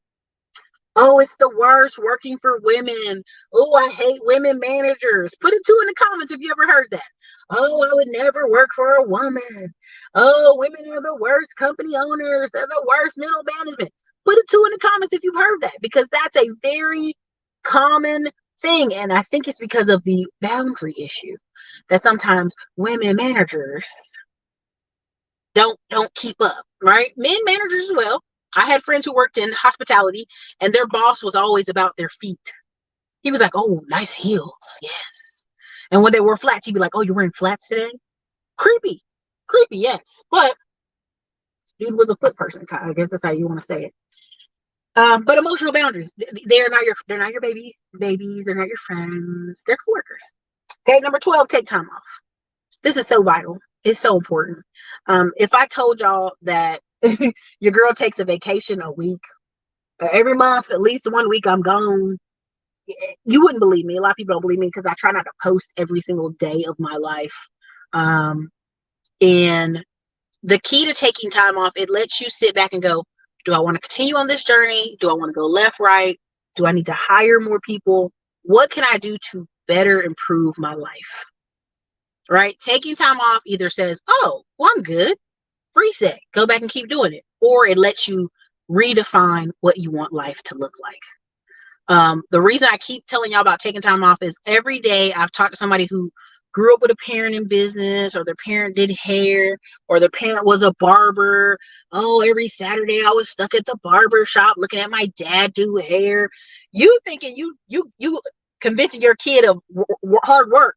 Oh, it's the worst working for women. Oh, I hate women managers. Put a 2 in the comments if you ever heard that. Oh, I would never work for a woman. Oh, women are the worst company owners. They're the worst middle management. Put a 2 in the comments if you've heard that, because that's a very common thing. And I think it's because of the boundary issue that sometimes women managers don't keep up, right? Men managers as well. I had friends who worked in hospitality and their boss was always about their feet. He was like, oh, nice heels. Yes. And when they wore flats, he'd be like, oh, you're wearing flats today? Creepy, yes. But dude was a foot person. I guess that's how you want to say it. But emotional boundaries, they're not your babies. They're not your friends. They're coworkers. Okay, number 12, take time off. This is so vital. It's so important. If I told y'all that your girl takes a vacation a week, every month, at least 1 week I'm gone, you wouldn't believe me. A lot of people don't believe me because I try not to post every single day of my life. And the key to taking time off, it lets you sit back and go, do I want to continue on this journey? Do I want to go left, right? Do I need to hire more people? What can I do to better improve my life? Right? Taking time off either says, oh, well, I'm good. Reset. Go back and keep doing it. Or it lets you redefine what you want life to look like. The reason I keep telling y'all about taking time off is every day I've talked to somebody who grew up with a parent in business, or their parent did hair, or their parent was a barber. Oh, every Saturday I was stuck at the barber shop looking at my dad do hair. You thinking you convincing your kid of hard work.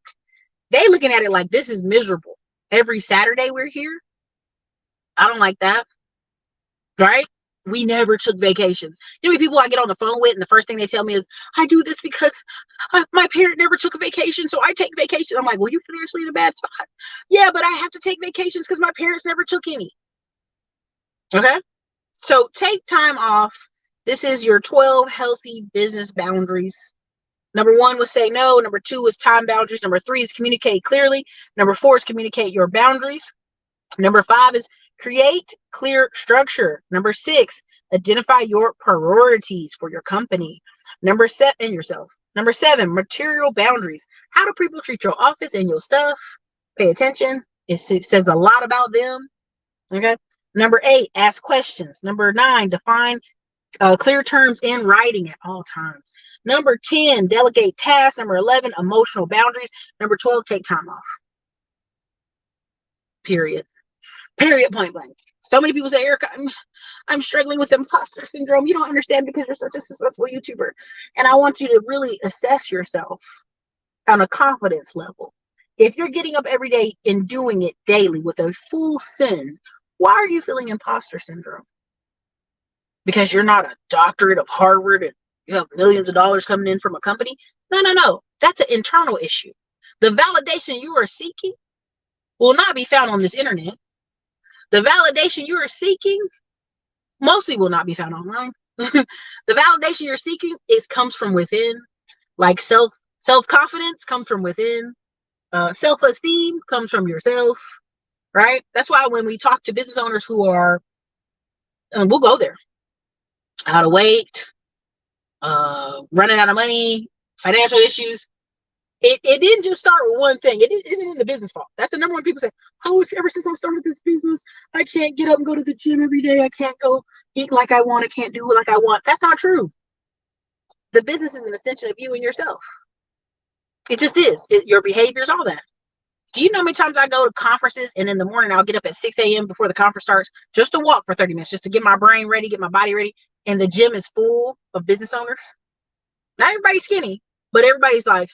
They looking at it like this is miserable. Every Saturday we're here. I don't like that. Right? We never took vacations. You know, people I get on the phone with, and the first thing they tell me is, I do this because my parent never took a vacation, so I take vacation. I'm like, well, you financially in a bad spot. Yeah, but I have to take vacations because my parents never took any. Okay? So take time off. This is your 12 healthy business boundaries. Number 1 was say no. Number 2 was time boundaries. Number 3 is communicate clearly. Number 4 is communicate your boundaries. Number 5 is create clear structure. Number 6, identify your priorities for your company. Number 7, yourself. Number 7, material boundaries. How do people treat your office and your stuff? Pay attention. It says a lot about them. Okay. Number 8, ask questions. Number 9, define clear terms in writing at all times. Number 10, delegate tasks. Number 11, emotional boundaries. Number 12, take time off. Period. Point blank. So many people say, Ericka, I'm struggling with imposter syndrome. You don't understand because you're such a successful YouTuber. And I want you to really assess yourself on a confidence level. If you're getting up every day and doing it daily with a full sin, why are you feeling imposter syndrome? Because you're not a doctorate of Harvard and you have millions of dollars coming in from a company? No. That's an internal issue. The validation you are seeking will not be found on this internet. The validation you are seeking mostly will not be found online. The validation you're seeking comes from within. Like self-confidence comes from within. Self-esteem comes from yourself, right? That's why when we talk to business owners who are, we'll go there, out of weight, running out of money, financial issues, it didn't just start with one thing. It isn't in the business fault. That's the number one people say, oh, it's ever since I started this business, I can't get up and go to the gym every day. I can't go eat like I want. I can't do it like I want. That's not true. The business is an extension of you and yourself. It just is. Your behaviors, all that. Do you know how many times I go to conferences and in the morning I'll get up at 6 a.m. before the conference starts just to walk for 30 minutes, just to get my brain ready, get my body ready. And the gym is full of business owners. Not everybody's skinny, but everybody's like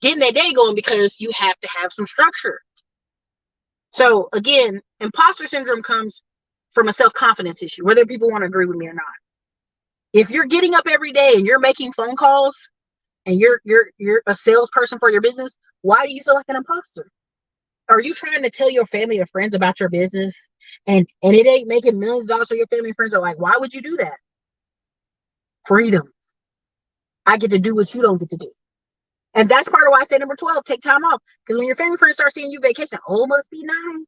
getting their day going because you have to have some structure. So again, imposter syndrome comes from a self-confidence issue, whether people want to agree with me or not. If you're getting up every day and you're making phone calls and you're a salesperson for your business, why do you feel like an imposter? Are you trying to tell your family or friends about your business and it ain't making millions of dollars, so your family and friends are like, why would you do that? Freedom. I get to do what you don't get to do. And that's part of why I say number 12, take time off. Because when your family and friends start seeing you vacation, oh, must be nice.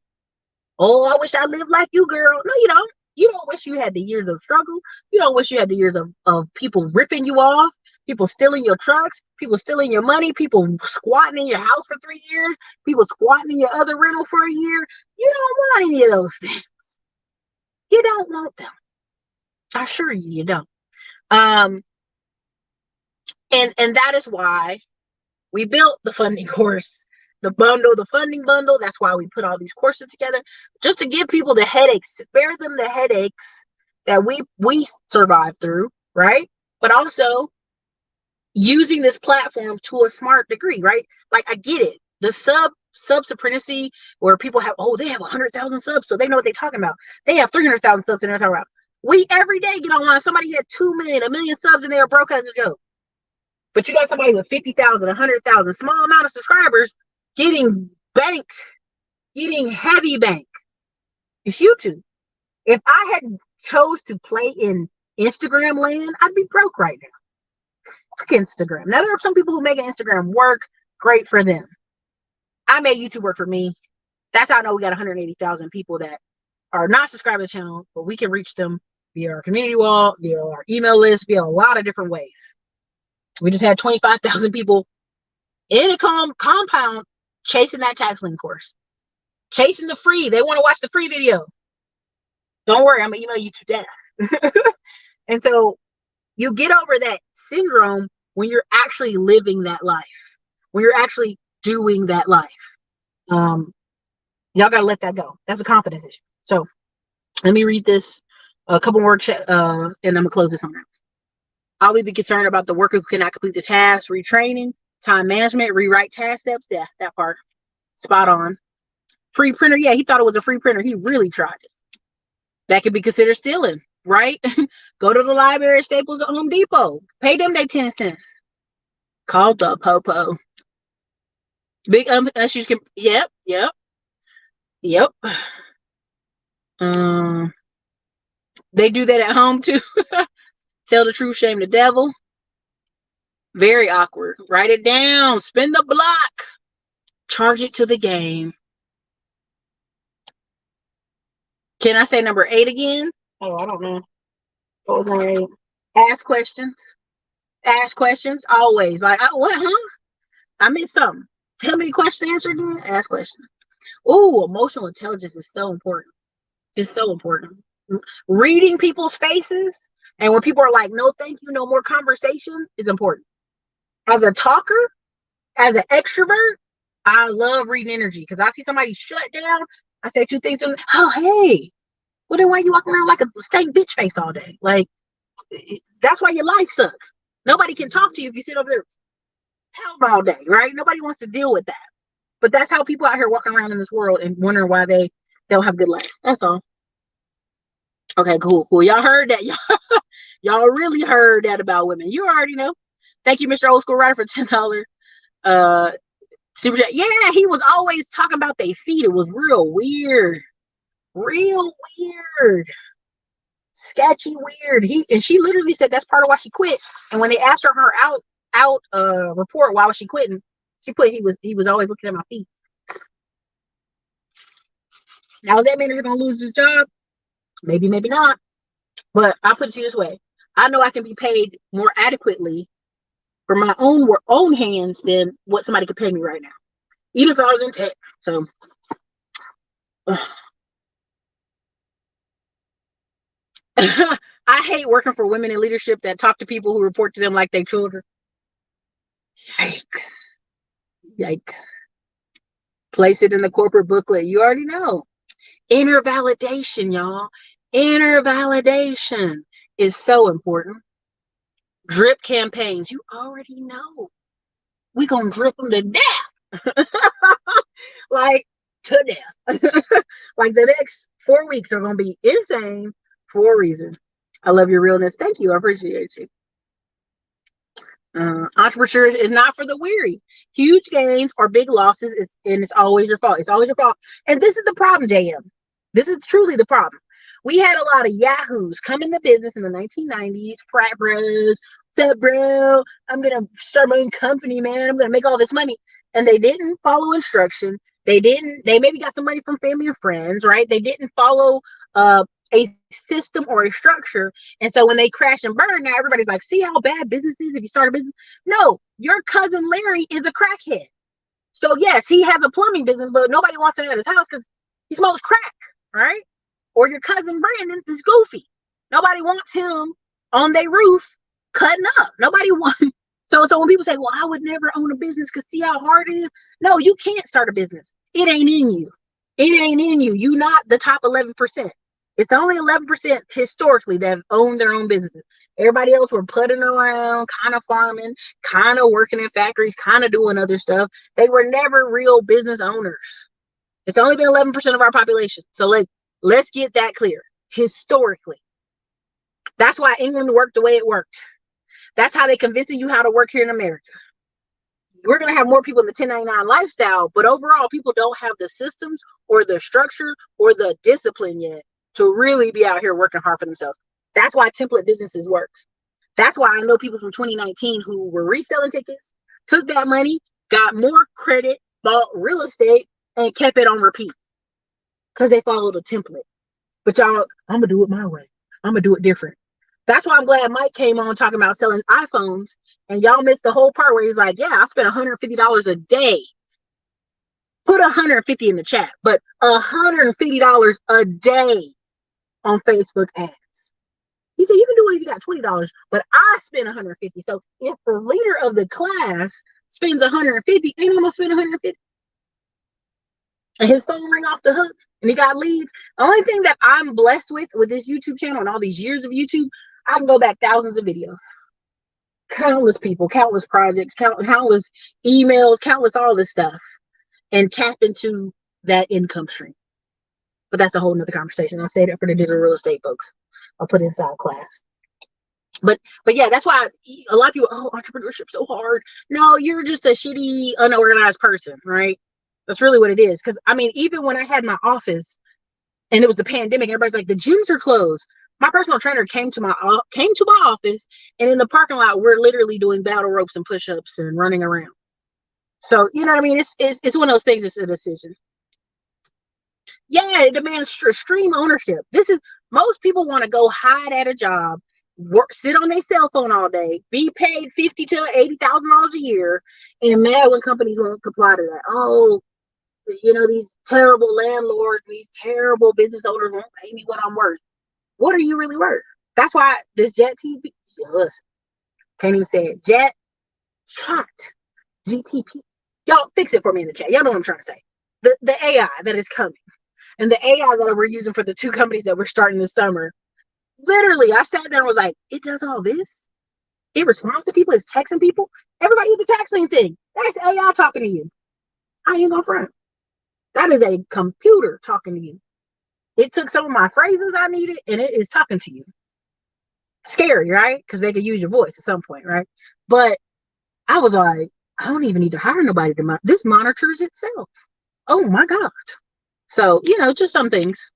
Oh, I wish I lived like you, girl. No, you don't. You don't wish you had the years of struggle. You don't wish you had the years of people ripping you off, people stealing your trucks, people stealing your money, people squatting in your house for 3 years, people squatting in your other rental for a year. You don't want any of those things. You don't want them. I assure you, you don't. And that is why we built the funding course, the funding bundle. That's why we put all these courses together, just to give people the headaches, spare them the headaches that we survived through, right? But also using this platform to a smart degree, right? Like, I get it. The sub supremacy, where people have, they have 100,000 subs, so they know what they're talking about. They have 300,000 subs and they're talking about. We every day get online. Somebody had 2 million, 1 million subs, and they are broke as a joke. But you got somebody with 50,000, 100,000, small amount of subscribers getting banked, getting heavy bank. It's YouTube. If I had chose to play in Instagram land, I'd be broke right now. Fuck Instagram. Now, there are some people who make Instagram work. Great for them. I made YouTube work for me. That's how I know we got 180,000 people that are not subscribed to the channel, but we can reach them via our community wall, via our email list, via a lot of different ways. We just had 25,000 people in a compound chasing that tax lien course, chasing the free. They want to watch the free video. Don't worry, I'm going to email you to death. And so you get over that syndrome when you're actually living that life, when you're actually doing that life. Y'all got to let that go. That's a confidence issue. So let me read this, a couple more, and I'm going to close this on that. I'll be concerned about the worker who cannot complete the task, retraining, time management, rewrite task steps. Yeah, that part. Spot on. Free printer. Yeah, he thought it was a free printer. He really tried it. That could be considered stealing. right? Go to the library, Staples, or Home Depot. Pay them their 10 cents. Call the popo. Big issues can. Yep, yep, yep. Um, they do that at home too. Tell the truth, shame the devil. Very awkward. Write it down. Spin the block. Charge it to the game. Can I say number 8 again? Oh, I don't know. What was number 8? Ask questions. Ask questions always. Like, what, huh? I missed something. Tell me the question, answer again. Ask questions. Ooh, emotional intelligence is so important. It's so important. Reading people's faces, and when people are like, no, thank you, no more conversation, is important. As a talker, as an extrovert, I love reading energy because I see somebody shut down. I say 2 things to them. Oh, hey. Well, then why you walking around like a stank bitch face all day? Like, that's why your life sucks. Nobody can talk to you if you sit over there hell all day, right? Nobody wants to deal with that. But that's how people out here walking around in this world and wondering why they don't have good life. That's all. Okay, cool. Y'all heard that. Y'all really heard that about women. You already know. Thank you, Mr. Old School Writer, for $10 super chat. Yeah, he was always talking about their feet. It was real weird. Real weird. Sketchy weird. She literally said that's part of why she quit. And when they asked her out report why was she quitting, she put he was always looking at my feet. Now that manager gonna lose his job? Maybe, maybe not. But I put it to you this way. I know I can be paid more adequately for my own hands than what somebody could pay me right now. Even if I was in tech. So I hate working for women in leadership that talk to people who report to them like they children. Yikes. Yikes. Place it in the corporate booklet. You already know. Inner validation, y'all. Inner validation is so important. Drip campaigns. You already know. We gonna drip them to death. Like, to death. Like, the next 4 weeks are gonna be insane for a reason. I love your realness. Thank you. I appreciate you. Entrepreneurship is not for the weary. Huge gains or big losses and it's always your fault. It's always your fault. And this is the problem, JM. This is truly the problem. We had a lot of yahoos come into business in the 1990s, frat bros. What's up, bro? I'm going to start my own company, man. I'm going to make all this money. And they didn't follow instruction. They maybe got some money from family or friends, right? They didn't follow a system or a structure. And so when they crash and burn, now everybody's like, see how bad business is if you start a business? No, your cousin Larry is a crackhead. So yes, he has a plumbing business, but nobody wants it at his house because he smokes crack, right? Or your cousin Brandon is goofy. Nobody wants him on their roof cutting up. Nobody wants. So when people say, well, I would never own a business because see how hard it is. No, you can't start a business. It ain't in you. It ain't in you. You're not the top 11%. It's only 11% historically that have owned their own businesses. Everybody else were putting around, kind of farming, kind of working in factories, kind of doing other stuff. They were never real business owners. It's only been 11% of our population. So let's get that clear. Historically. That's why England worked the way it worked. That's how they convincing you how to work here in America. We're going to have more people in the 1099 lifestyle, but overall, people don't have the systems or the structure or the discipline yet to really be out here working hard for themselves. That's why template businesses work. That's why I know people from 2019 who were reselling tickets, took that money, got more credit, bought real estate, and kept it on repeat because they followed a template. But y'all, I'm going to do it my way. I'm going to do it different. That's why I'm glad Mike came on talking about selling iPhones, and y'all missed the whole part where he's like, yeah, I spent $150 a day. Put $150 in the chat, but $150 a day on Facebook ads. He said, you can do it if you got $20, but I spend $150. So if the leader of the class spends $150, ain't I'm gonna spend $150. And his phone ring off the hook and he got leads. The only thing that I'm blessed with this YouTube channel and all these years of YouTube, I can go back thousands of videos. Countless people, countless projects, countless emails, countless all this stuff, and tap into that income stream. But that's a whole nother conversation. I'll say that for the digital real estate folks. I'll put inside class. But yeah, that's why a lot of people, oh, entrepreneurship's so hard. No, you're just a shitty, unorganized person, right? That's really what it is. Because I mean, even when I had my office and it was the pandemic, everybody's like, the gyms are closed. My personal trainer came to my office, and in the parking lot, we're literally doing battle ropes and push-ups and running around. So you know what I mean? It's one of those things. It's a decision. Yeah, it demands extreme ownership. This is most people want to go hide at a job, work, sit on their cell phone all day, be paid $50,000 to $80,000 a year, and mad when companies won't comply to that. Oh, these terrible landlords, these terrible business owners won't pay me what I'm worth. What are you really worth? That's why this Jet TV, can't even say it. Chat, GTP. Y'all fix it for me in the chat. Y'all know what I'm trying to say. The AI that is coming. And the AI that we're using for the 2 companies that we're starting this summer, literally, I sat there and was like, it does all this? It responds to people, it's texting people. Everybody with the texting thing. That's AI talking to you. I ain't gonna front. That is a computer talking to you. It took some of my phrases I needed and it is talking to you. Scary, right? Because they could use your voice at some point, right? But I was like, I don't even need to hire nobody to this monitors itself. Oh my God. So, just some things.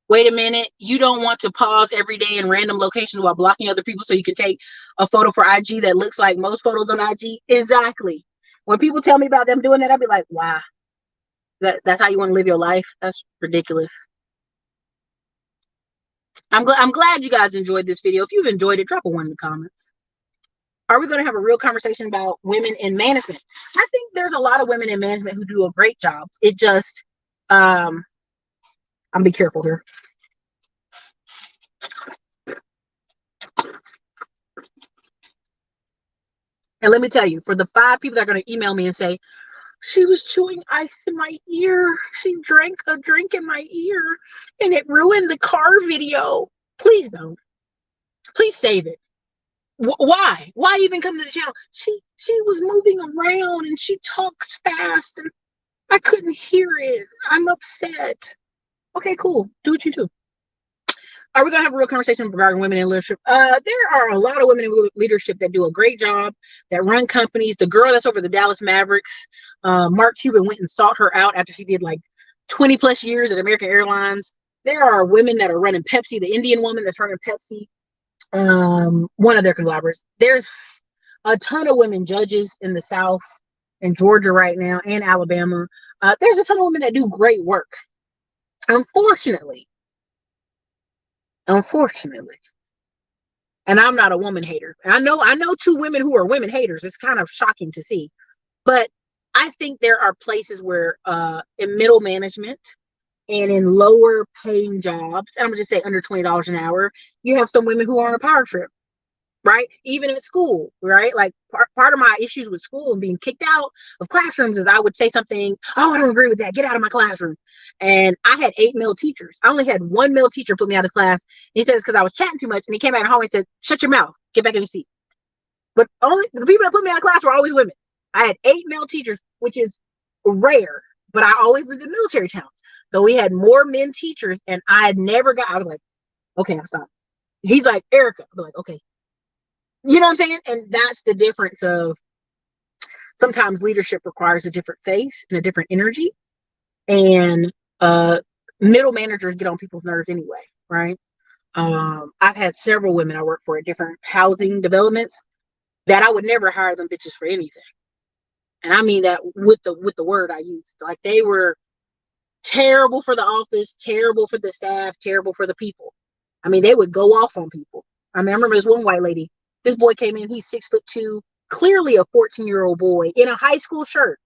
Wait a minute, you don't want to pause every day in random locations while blocking other people so you can take a photo for IG that looks like most photos on IG? Exactly. When people tell me about them doing that, I'll be like, wow, that's how you want to live your life? That's ridiculous. I'm glad you guys enjoyed this video. If you've enjoyed it, drop a 1 in the comments. Are we going to have a real conversation about women in management? I think there's a lot of women in management who do a great job. It just, I'm be careful here. And let me tell you, for the 5 people that are going to email me and say, she was chewing ice in my ear, she drank a drink in my ear, and it ruined the car video. Please don't. Please save it. Why? Why even come to the channel? She was moving around and she talks fast and I couldn't hear it. I'm upset. Okay, cool. Do what you do. Are we going to have a real conversation regarding women in leadership? There are a lot of women in leadership that do a great job, that run companies. The girl that's over the Dallas Mavericks, Mark Cuban went and sought her out after she did like 20 plus years at American Airlines. There are women that are running Pepsi, the Indian woman that's running Pepsi, one of their collaborators. There's a ton of women judges in the South and Georgia right now and Alabama. There's a ton of women that do great work. Unfortunately, and I'm not a woman hater. I know 2 women who are women haters. It's kind of shocking to see, but I think there are places where in middle management and in lower paying jobs, and I'm gonna just say under $20 an hour, you have some women who are on a power trip, right? Even at school, right? Like part of my issues with school and being kicked out of classrooms is I would say something, oh, I don't agree with that, get out of my classroom. And I had 8 male teachers. I only had 1 male teacher put me out of class. He said it's because I was chatting too much, and he came out in the hallway and said, shut your mouth, get back in your seat. But only the people that put me out of class were always women. I had 8 male teachers, which is rare, but I always lived in military towns. So we had more men teachers, and I was like, okay, I'll stop. He's like, Ericka. I'm like, okay. You know what I'm saying? And that's the difference of sometimes leadership requires a different face and a different energy. And middle managers get on people's nerves anyway, right? I've had several women I work for at different housing developments that I would never hire them bitches for anything. And I mean that with the word I used. Like they were terrible for the office, terrible for the staff, terrible for the people. I mean, they would go off on people. I mean, I remember this one white lady. This boy came in, he's 6'2", clearly a 14-year-old boy in a high school shirt.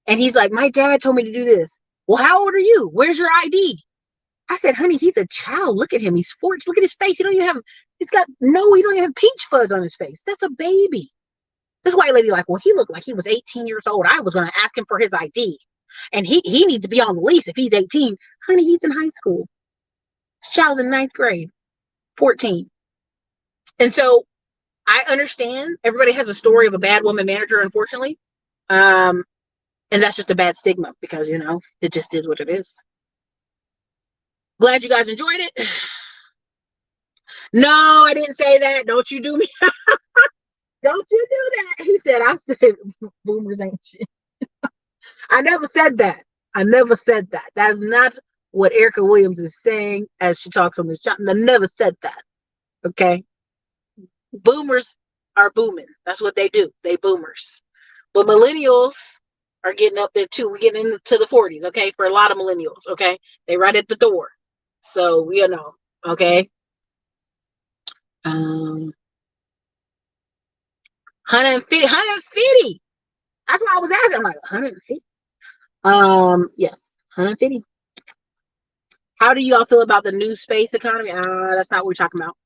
And he's like, my dad told me to do this. Well, how old are you? Where's your ID? I said, honey, he's a child. Look at him. He's 14. Look at his face. He don't even have peach fuzz on his face. That's a baby. This white lady like, well, he looked like he was 18 years old. I was going to ask him for his ID. And he needs to be on the lease if he's 18. Honey, he's in high school. This child's in 9th grade, 14. And so I understand everybody has a story of a bad woman manager, unfortunately. And that's just a bad stigma because, it just is what it is. Glad you guys enjoyed it. No, I didn't say that. Don't you do me. Don't you do that. He said, I said, boomers ain't shit. I never said that. I never said that. That's not what Ericka Williams is saying as she talks on this channel. I never said that. Okay. Boomers are booming. That's what they do. They boomers. But millennials are getting up there too. We're getting into the 40s, okay? For a lot of millennials, okay? They right at the door. So, okay? 150, 150. That's why I was asking. I'm like, 150? Yes, 150. How do you all feel about the new space economy? That's not what we're talking about.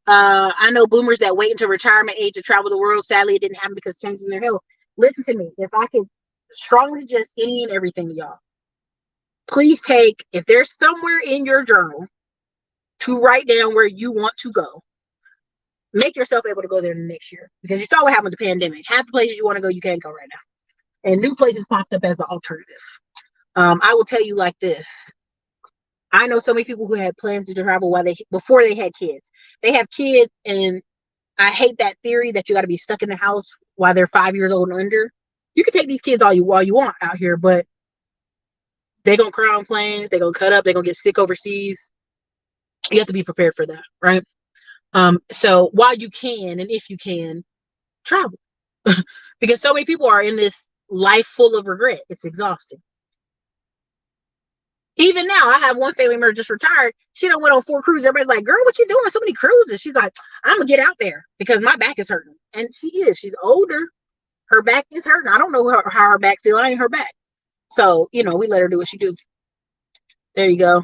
I know boomers that wait until retirement age to travel the world. Sadly, it didn't happen because changes in their health. Listen to me. If I could strongly suggest any and everything to y'all, please take, if there's somewhere in your journal to write down where you want to go, make yourself able to go there next year. Because you saw what happened with the pandemic. Half the places you want to go, you can't go right now. And new places popped up as an alternative. I will tell you like this. I know so many people who had plans to travel before they had kids. They have kids, and I hate that theory that you got to be stuck in the house while they're 5 years old and under. You can take these kids all you want out here, but they're going to cry on planes. They're going to cut up. They're going to get sick overseas. You have to be prepared for that, right? So while you can, and if you can, travel. Because so many people are in this life full of regret. It's exhausting. Even now, I have one family member just retired. She done went on 4 cruises. Everybody's like, girl, what you doing? So many cruises. She's like, I'm going to get out there because my back is hurting. And she is. She's older. Her back is hurting. I don't know how her back feels. I ain't her back. So, we let her do what she do. There you go.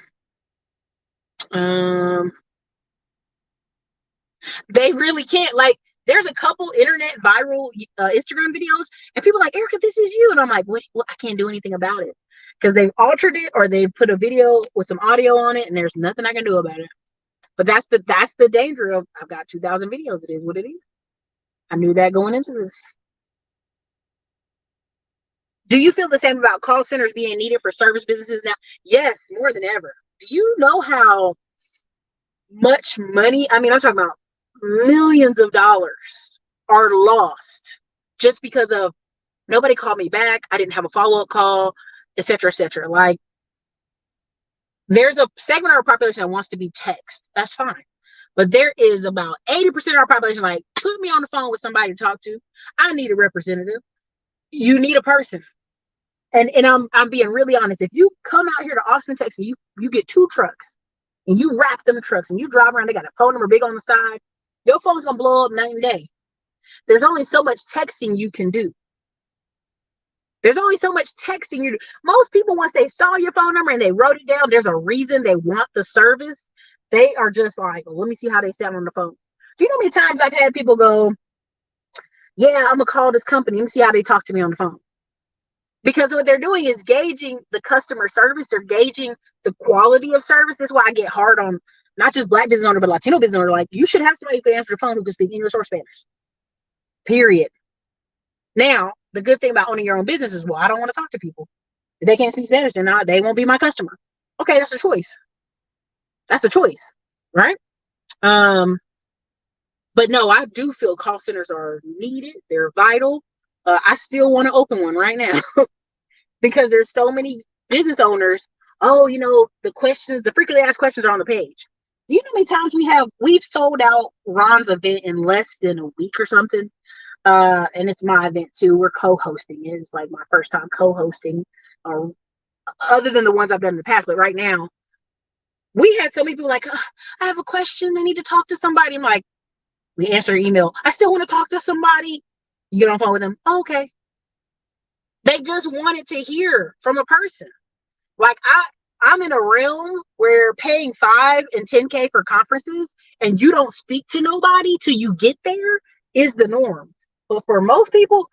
They really can't. Like, there's a couple internet viral Instagram videos, and people are like, Ericka, this is you. And I'm like, what? I can't do anything about it. Because they've altered it or they've put a video with some audio on it, and there's nothing I can do about it. But that's the danger of, I've got 2,000 videos. It is what it is. I knew that going into this. Do you feel the same about call centers being needed for service businesses now? Yes, more than ever. Do you know how much money, I'm talking about millions of dollars are lost just because of nobody called me back, I didn't have a follow-up call, etc., etc. Like, there's a segment of our population that wants to be text. That's fine. But there is about 80% of our population like, put me on the phone with somebody to talk to. I need a representative. You need a person. And I'm being really honest. If you come out here to Austin, Texas, you get 2 trucks and you wrap them trucks and you drive around, they got a phone number big on the side, your phone's gonna blow up night and day. There's only so much texting you can do. There's only so much texting you do. Most people, once they saw your phone number and they wrote it down, there's a reason they want the service. They are just like, well, let me see how they sound on the phone. Do you know how many times I've had people go, yeah, I'm gonna call this company, let me see how they talk to me on the phone. Because what they're doing is gauging the customer service. They're gauging the quality of service. That's why I get hard on not just Black business owner, but Latino business owner. Like, you should have somebody who can answer the phone who can speak English or Spanish. Period. Now, the good thing about owning your own business is, well, I don't want to talk to people. If they can't speak Spanish, then they won't be my customer. Okay, that's a choice. That's a choice, right? But no, I do feel call centers are needed. They're vital. I still want to open one right now because there's so many business owners. Oh, the frequently asked questions are on the page. Do you know how many times we've sold out Ron's event in less than a week or something? And it's my event too. We're co-hosting. It's like my first time co-hosting, other than the ones I've done in the past. But right now, we had so many people like, I have a question. I need to talk to somebody. I'm like, we answer an email. I still want to talk to somebody. You get on the phone with them. Oh, okay. They just wanted to hear from a person. Like, I'm in a realm where paying $5,000 and $10,000 for conferences and you don't speak to nobody till you get there is the norm. But for most people,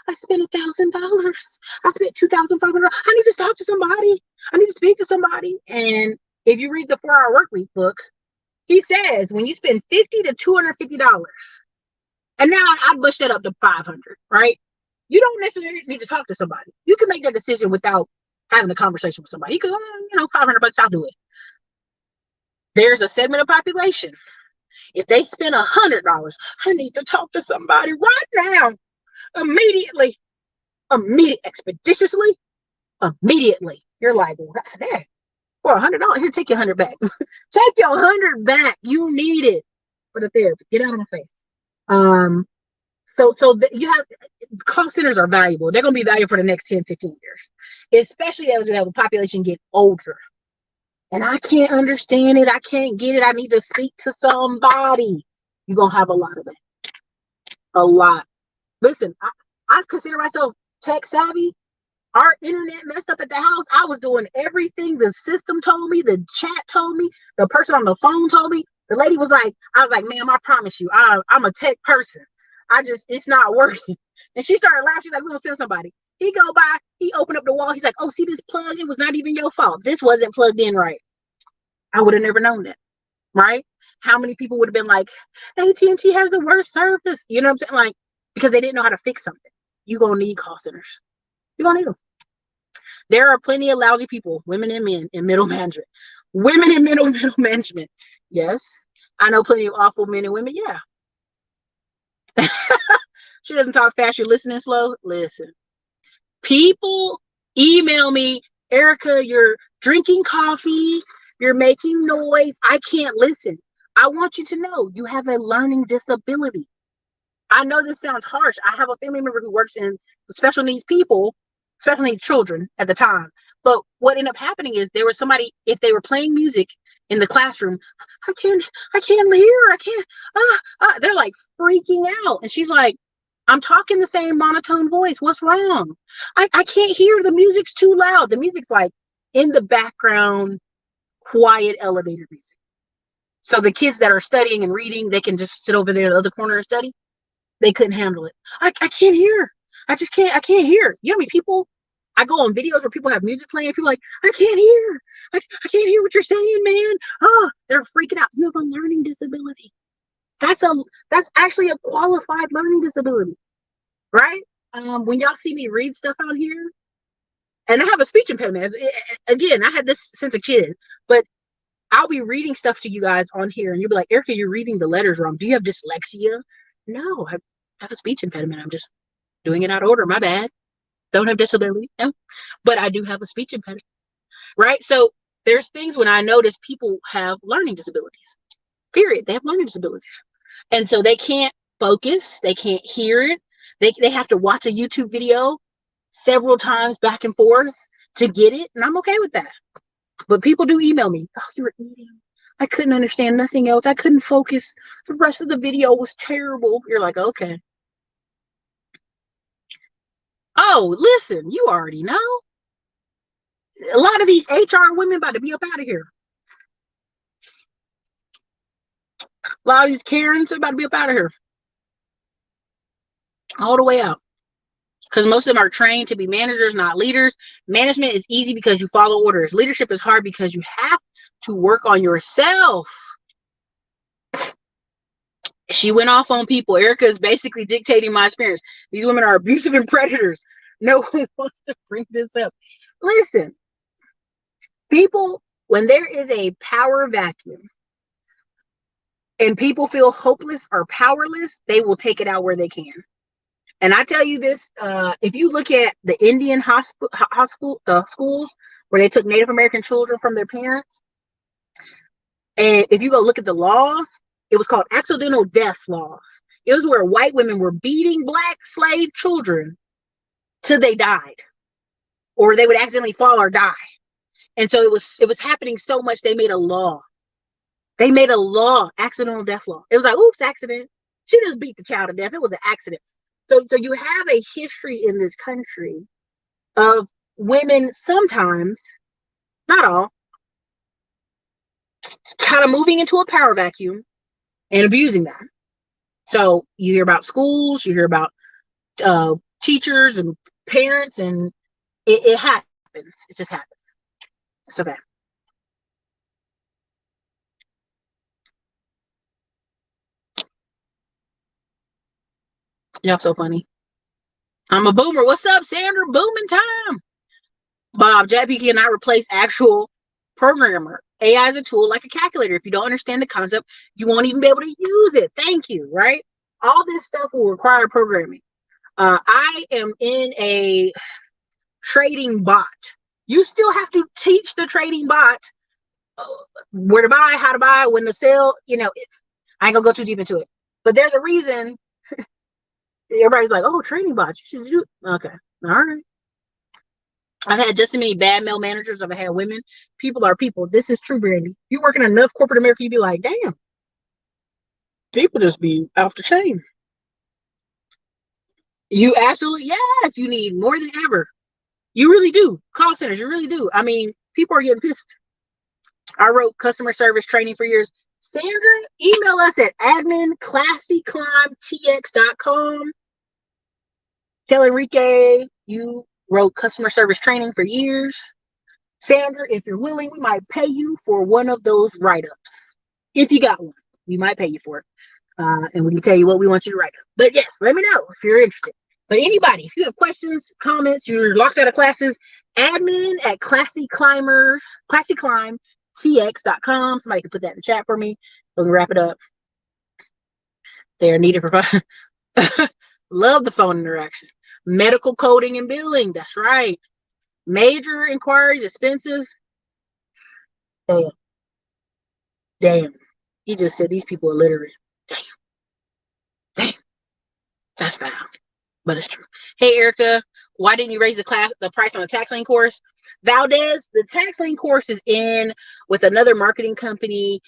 I spent $1,000. I spent $2,500. I need to talk to somebody. I need to speak to somebody. And if you read the 4-Hour Workweek book, he says when you spend $50 to $250, and now I'd push that up to $500, right? You don't necessarily need to talk to somebody. You can make that decision without having a conversation with somebody. You could, $500, I'll do it. There's a segment of population. If they spend $100, I need to talk to somebody right now, immediately, expeditiously, immediately. You're like, hey, for $100, here, take your 100 back. Take your 100 back. You need it for the therapy. Get out of my face. You have call centers are valuable. They're going to be valuable for the next 10, 15 years, especially as we have a population get older. And I can't understand it. I can't get it. I need to speak to somebody. You're going to have a lot of that. A lot. Listen, I consider myself tech savvy. Our internet messed up at the house. I was doing everything the system told me, the chat told me, the person on the phone told me. The lady was like, I was like, ma'am, I promise you, I'm a tech person. It's not working. And she started laughing. She's like, we're going to send somebody. He go by, he opened up the wall. He's like, oh, see this plug? It was not even your fault. This wasn't plugged in right. I would have never known that, right? How many people would have been like, AT&T has the worst service? You know what I'm saying? Like, because they didn't know how to fix something. You're going to need call centers. You're going to need them. There are plenty of lousy people, women and men, in middle management. Women in middle management. Yes. I know plenty of awful men and women. Yeah. She doesn't talk fast. You're listening slow. Listen. People email me, Ericka, you're drinking coffee. You're making noise. I can't listen. I want you to know you have a learning disability. I know this sounds harsh. I have a family member who works in special needs people, special needs children at the time. But what ended up happening is there was somebody, if they were playing music in the classroom, I can't hear. I can't, they're like freaking out. And she's like, I'm talking the same monotone voice. What's wrong? I can't hear. The music's too loud. The music's like in the background, quiet elevator music. So the kids that are studying and reading, they can just sit over there in the other corner and study. They couldn't handle it. I can't hear. I can't hear. You know how many people, I go on videos where people have music playing. People are like, I can't hear. I can't hear what you're saying, man. They're freaking out. You have a learning disability. That's actually a qualified learning disability, right? When y'all see me read stuff out here, and I have a speech impediment. Again, I had this since a kid, but I'll be reading stuff to you guys on here, and you'll be like, Ericka, you're reading the letters wrong. Do you have dyslexia? No, I have a speech impediment. I'm just doing it out of order. My bad. Don't have disability. No, but I do have a speech impediment, right? So there's things when I notice people have learning disabilities, period. They have learning disabilities. And so they can't focus. They can't hear it. They have to watch a YouTube video several times back and forth to get it. And I'm okay with that. But people do email me. Oh, you were eating. I couldn't understand nothing else. I couldn't focus. The rest of the video was terrible. You're like, okay. Oh, listen, you already know. A lot of these HR women about to be up out of here. A lot of these Karens are about to be up out of here. All the way out. Because most of them are trained to be managers, not leaders. Management is easy because you follow orders. Leadership is hard because you have to work on yourself. She went off on people. Ericka is basically dictating my experience. These women are abusive and predators. No one wants to bring this up. Listen, people, when there is a power vacuum and people feel hopeless or powerless, they will take it out where they can. And I tell you this, if you look at the Indian schools where they took Native American children from their parents, and if you go look at the laws, it was called accidental death laws. It was where white women were beating black slave children till they died, or they would accidentally fall or die. And so it was happening so much they made a law. They made a law, accidental death law. It was like, oops, accident. She just beat the child to death. It was an accident. So you have a history in this country of women sometimes, not all, kind of moving into a power vacuum and abusing that. So you hear about schools, you hear about teachers and parents, and it happens. It just happens. It's okay. Y'all so funny. I'm a boomer. What's up, Sandra? Booming time. Bob, JP cannot replace actual programmer. AI is a tool like a calculator. If you don't understand the concept, you won't even be able to use it. Thank you, right? All this stuff will require programming. I am in a trading bot. You still have to teach the trading bot where to buy, how to buy, when to sell. I ain't gonna go too deep into it, but there's a reason everybody's like, "Oh, trading bots, you should do." Okay, all right. I've had just as many bad male managers as I've had women. People are people. This is true, Brandy. You work in enough corporate America, you'd be like, damn, people just be off the chain. You absolutely, yes, you need more than ever. You really do. Call centers, you really do. I mean, people are getting pissed. I wrote customer service training for years. Sandra, email us at admin.classyclimbtx.com. Tell Enrique you wrote customer service training for years. Sandra, if you're willing, we might pay you for one of those write-ups. If you got one, we might pay you for it. And we can tell you what we want you to write up. But yes, let me know if you're interested. But anybody, if you have questions, comments, you're locked out of classes, admin at classyclimbtx.com. Somebody can put that in the chat for me. We can wrap it up. They are needed for fun. Love the phone interaction. Medical coding and billing. That's right. Major inquiries, expensive. Damn. He just said these people are illiterate. Damn. That's foul. But it's true. Hey, Ericka, why didn't you raise the price on the tax lien course? Valdez, the tax lien course is in with another marketing company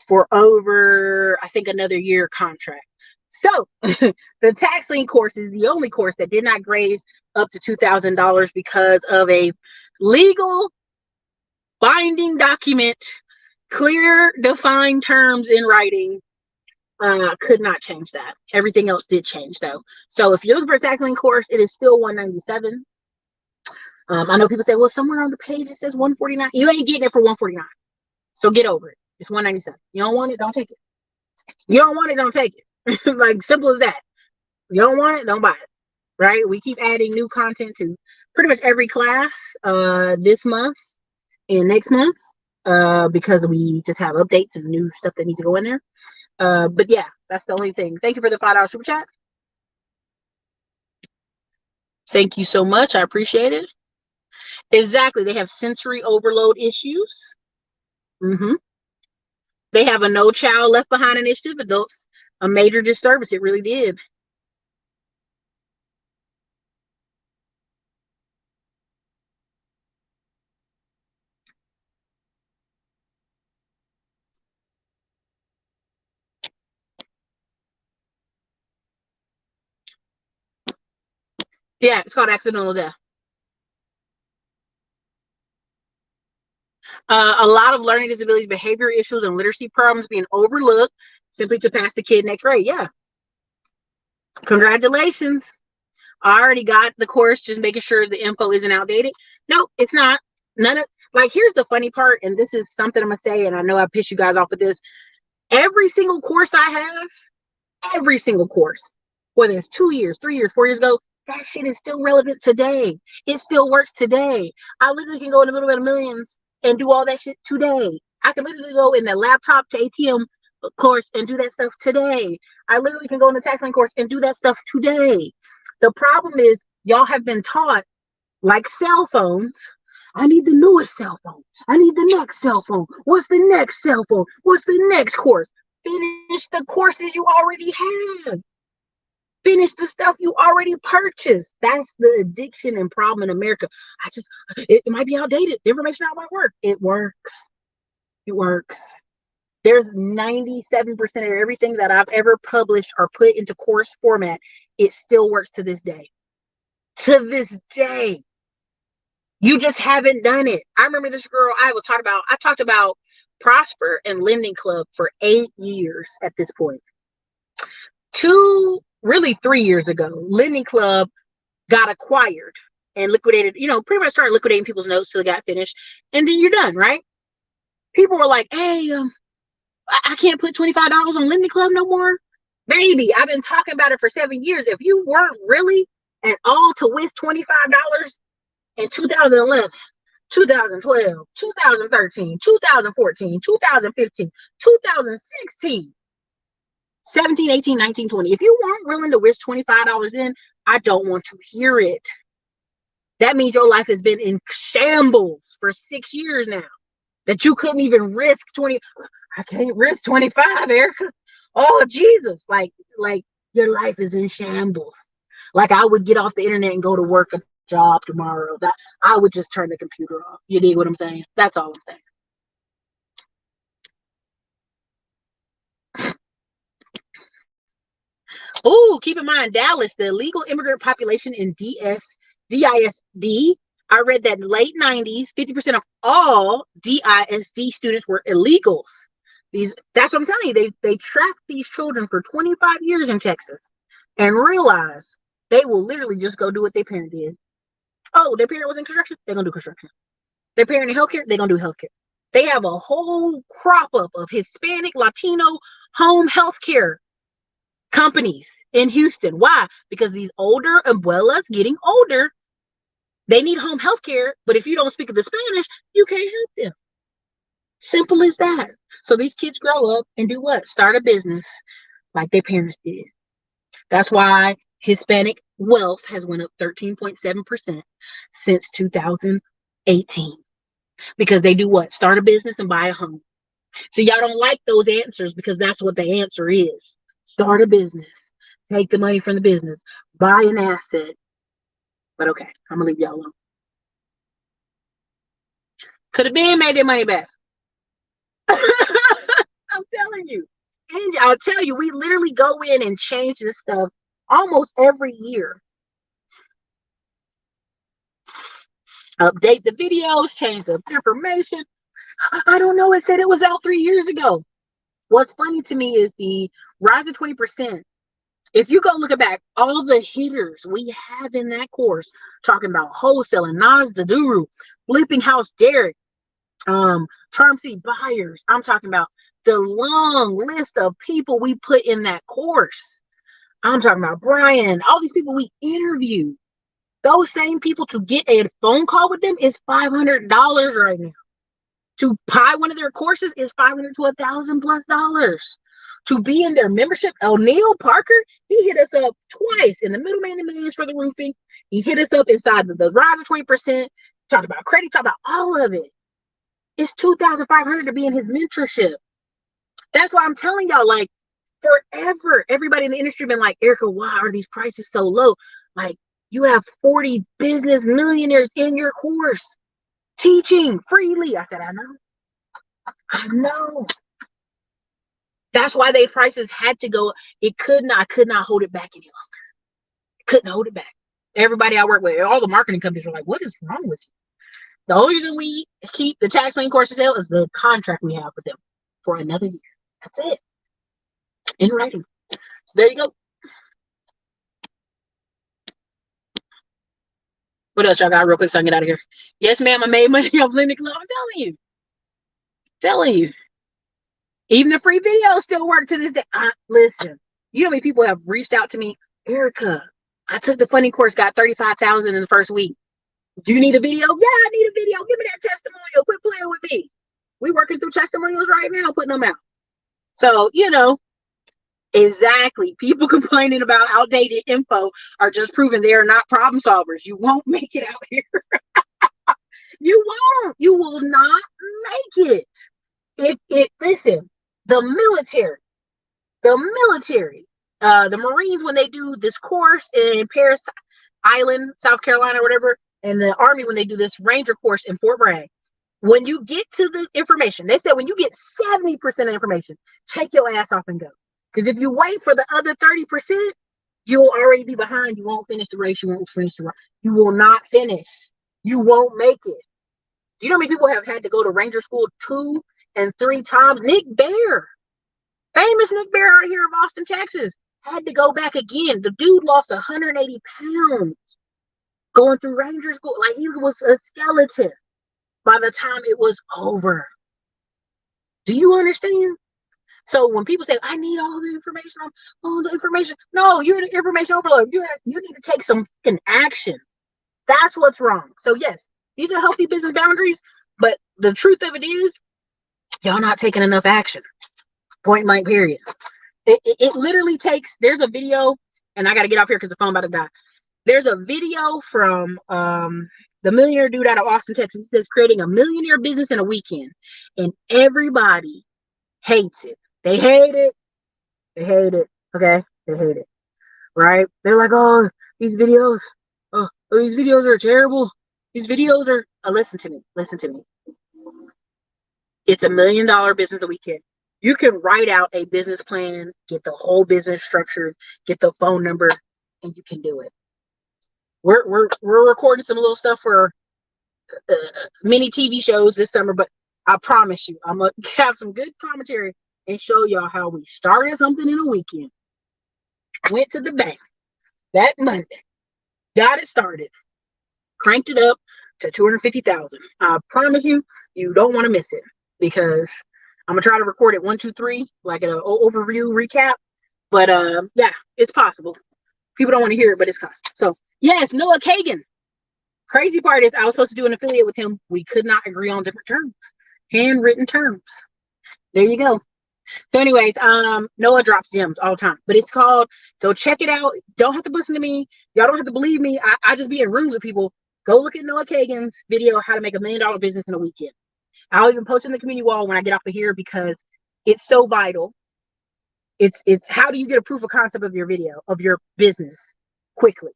for over, I think, another year contract. So the tax lien course is the only course that did not raise up to $2,000 because of a legal binding document, clear, defined terms in writing. Could not change that. Everything else did change though. So if you're looking for a tax lien course, it is still $197. I know people say, well, somewhere on the page it says $149. You ain't getting it for $149. So get over it. It's $197. You don't want it, don't take it. You don't want it, don't take it. Like simple as that. You don't want it, don't buy it. Right? We keep adding new content to pretty much every class this month and next month because we just have updates and new stuff that needs to go in there. But yeah, that's the only thing. Thank you for the $5 super chat. Thank you so much. I appreciate it. Exactly. They have sensory overload issues. They have a No Child Left Behind initiative. Adults, a major disservice. It really did. Yeah, it's called accidental death. A lot of learning disabilities, behavior issues, and literacy problems being overlooked simply to pass the kid next grade. Yeah. Congratulations. I already got the course, just making sure the info isn't outdated. Nope, it's not. None of, like, here's the funny part, and this is something I'm going to say, and I know I pissed you guys off with this. Every single course I have, every single course, whether it's 2 years, 3 years, 4 years ago, that shit is still relevant today. It still works today. I literally can go in the middle of the millions and do all that shit today. I can literally go in the laptop to ATM course and do that stuff today. I literally can go in the tax lien course and do that stuff today. The problem is y'all have been taught, like cell phones, I need the newest cell phone. I need the next cell phone. What's the next cell phone? What's the next course? Finish the courses you already have. Finish the stuff you already purchased. That's the addiction and problem in America. It might be outdated. The information out might work. It works. It works. There's 97% of everything that I've ever published or put into course format. It still works to this day. To this day. You just haven't done it. I remember this girl I talked about Prosper and Lending Club for 8 years at this point. 3 years ago, Lending Club got acquired and liquidated, pretty much started liquidating people's notes till it got finished. And then you're done, right? People were like, hey, I can't put $25 on Lending Club no more. Baby, I've been talking about it for 7 years. If you weren't really and all to waste $25 in 2011, 2012, 2013, 2014, 2015, 2016, 17, 18, 19, 20. If you weren't willing to risk $25 in, I don't want to hear it. That means your life has been in shambles for 6 years now. That you couldn't even risk 20. I can't risk 25, Ericka. Oh, Jesus. Like your life is in shambles. Like I would get off the internet and go to work a job tomorrow. That I would just turn the computer off. You dig what I'm saying? That's all I'm saying. Oh, keep in mind, Dallas, the illegal immigrant population in DISD. I read that in the late 90s, 50% of all DISD students were illegals. That's what I'm telling you. They tracked these children for 25 years in Texas and realized they will literally just go do what their parent did. Oh, their parent was in construction, they're gonna do construction. Their parent in healthcare, they're gonna do healthcare. They have a whole crop up of Hispanic, Latino home healthcare companies in Houston. Why? Because these older abuelas getting older, they need home health care, but if you don't speak the Spanish, you can't help them. Simple as that. So these kids grow up and do what? Start a business like their parents did. That's why Hispanic wealth has went up 13.7% since 2018. Because they do what? Start a business and buy a home. So y'all don't like those answers because that's what the answer is. Start a business. Take the money from the business. Buy an asset. But okay, I'm gonna leave y'all alone. Could have been made their money back. I'm telling you. And I'll tell you, we literally go in and change this stuff almost every year. Update the videos, change the information. I don't know. It said it was out 3 years ago. What's funny to me is the rise of 20%. If you go look back, all the hitters we have in that course, talking about wholesaling, Nas the Duru, Flipping House Derek, Charm Seed Buyers. I'm talking about the long list of people we put in that course. I'm talking about Brian, all these people we interview. Those same people, to get a phone call with them is $500 right now. To buy one of their courses is $500 to $1,000+. To be in their membership, O'Neill Parker, he hit us up twice in the Middleman and Millions for the roofing. He hit us up inside the rise of 20%. Talked about credit, talked about all of it. It's $2,500 to be in his mentorship. That's why I'm telling y'all, like, forever, everybody in the industry been like, Ericka, why are these prices so low? Like, you have 40 business millionaires in your course teaching freely. I said, I know. That's why they prices had to go. I could not hold it back any longer. Couldn't hold it back. Everybody I work with, all the marketing companies were like, what is wrong with you? The only reason we keep the tax lien course sale is the contract we have with them for another year. That's it. In writing. So there you go. What else y'all got real quick so I can get out of here? Yes, ma'am, I made money off Linda Club. I'm telling you. Even the free videos still work to this day. Listen, you know how many people have reached out to me? Ericka, I took the funding course, got 35,000 in the first week. Do you need a video? Yeah, I need a video. Give me that testimonial. Quit playing with me. We working through testimonials right now, putting them out. So, exactly. People complaining about outdated info are just proving they are not problem solvers. You won't make it out here. You won't. You will not make it. Listen, the military, the Marines, when they do this course in Paris Island, South Carolina, or whatever, and the Army, when they do this Ranger course in Fort Bragg, when you get to the information, they said when you get 70% of information, take your ass off and go. Because if you wait for the other 30%, you'll already be behind. You won't finish the race. You won't finish the race. You will not finish. You won't make it. Do you know how many people have had to go to Ranger school 2 and 3 times? Nick Bear, famous Nick Bear out here in Austin, Texas, had to go back again. The dude lost 180 pounds going through Ranger school. Like, he was a skeleton by the time it was over. Do you understand? So when people say, I need all the information, all the information, no, you're the information overload. You need to take some action. That's what's wrong. So yes, these are healthy business boundaries, but the truth of it is, y'all not taking enough action. Point blank, period. It literally takes, there's a video, and I got to get off here because the phone about to die. There's a video from the millionaire dude out of Austin, Texas. He says creating a millionaire business in a weekend, and everybody hates it. They hate it. They hate it. Okay, they hate it. Right? They're like, oh, these videos, these videos are terrible. These videos are. Listen to me. Listen to me. It's $1 million business a weekend. You can write out a business plan, get the whole business structured, get the phone number, and you can do it. We're recording some little stuff for mini TV shows this summer, but I promise you, I'm gonna have some good commentary and show y'all how we started something in a weekend, went to the bank that Monday, got it started, cranked it up to 250,000. I promise you, you don't want to miss it, because I'm gonna try to record it 1, 2, 3, like an overview recap. But yeah, it's possible. People don't want to hear it, but it's possible. So yes, Noah Kagan. Crazy part is I was supposed to do an affiliate with him. We could not agree on different terms, handwritten terms. There you go. So anyways, Noah drops gems all the time, but it's called, go check it out. Don't have to listen to me. Y'all don't have to believe me. I just be in rooms with people. Go look at Noah Kagan's video, how to make $1 million business in a weekend. I'll even post in the community wall when I get off of here, because it's so vital. It's how do you get a proof of concept of your video, of your business quickly,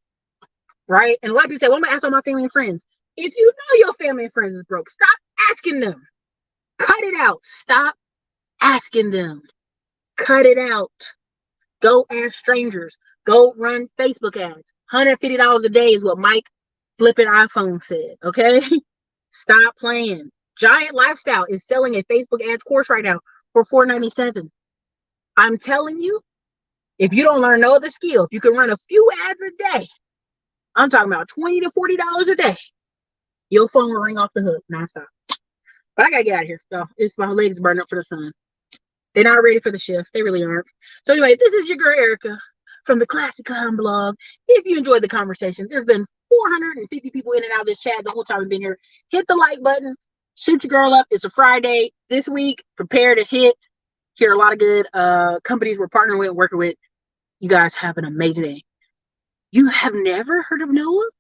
right? And a lot of people say, well, I'm gonna ask all my family and friends. If you know your family and friends is broke, stop asking them. Cut it out. Stop asking them. Cut it out. Go ask strangers. Go run Facebook ads. $150 a day is what Mike flipping iPhone said. Okay? Stop playing. Giant Lifestyle is selling a Facebook ads course right now for $497. I'm telling you, if you don't learn no other skill, if you can run a few ads a day, I'm talking about $20 to $40 a day, your phone will ring off the hook nonstop. But I gotta get out of here. So it's my legs burning up for the sun. They're not ready for the shift. They really aren't. So anyway, this is your girl Ericka from the Classic Clown blog. If you enjoyed the conversation, there's been 450 people in and out of this chat the whole time we've been here. Hit the like button. Shoot your girl up. It's a Friday this week. Prepare to hit. Here are a lot of good companies we're partnering with, working with. You guys have an amazing day. You have never heard of Noah?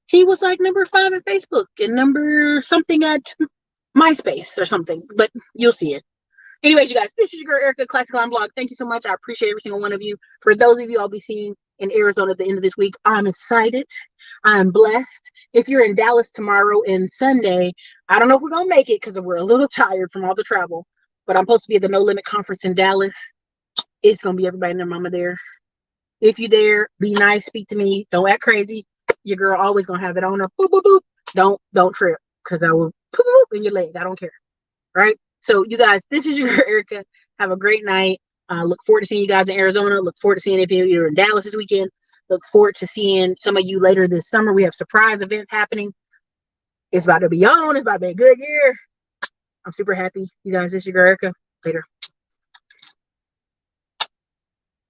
He was like number 5 at Facebook and number something at MySpace or something, but you'll see it. Anyways, you guys, this is your girl Ericka, Classic Clown blog. Thank you so much. I appreciate every single one of you. For those of you I'll be seeing in Arizona at the end of this week, I'm excited. I'm blessed. If you're in Dallas tomorrow and Sunday, I don't know if we're going to make it because we're a little tired from all the travel, but I'm supposed to be at the No Limit Conference in Dallas. It's going to be everybody and their mama there. If you're there, be nice, speak to me. Don't act crazy. Your girl always going to have it on her. Boop, boop, boop. Don't trip, because I will boop, boop in your leg. I don't care. Right? So you guys, this is your Ericka. Have a great night. Look forward to seeing you guys in Arizona. Look forward to seeing if you're in Dallas this weekend. Look forward to seeing some of you later this summer. We have surprise events happening. It's about to be on. It's about to be a good year. I'm super happy. You guys, this is your girl Ericka. Later.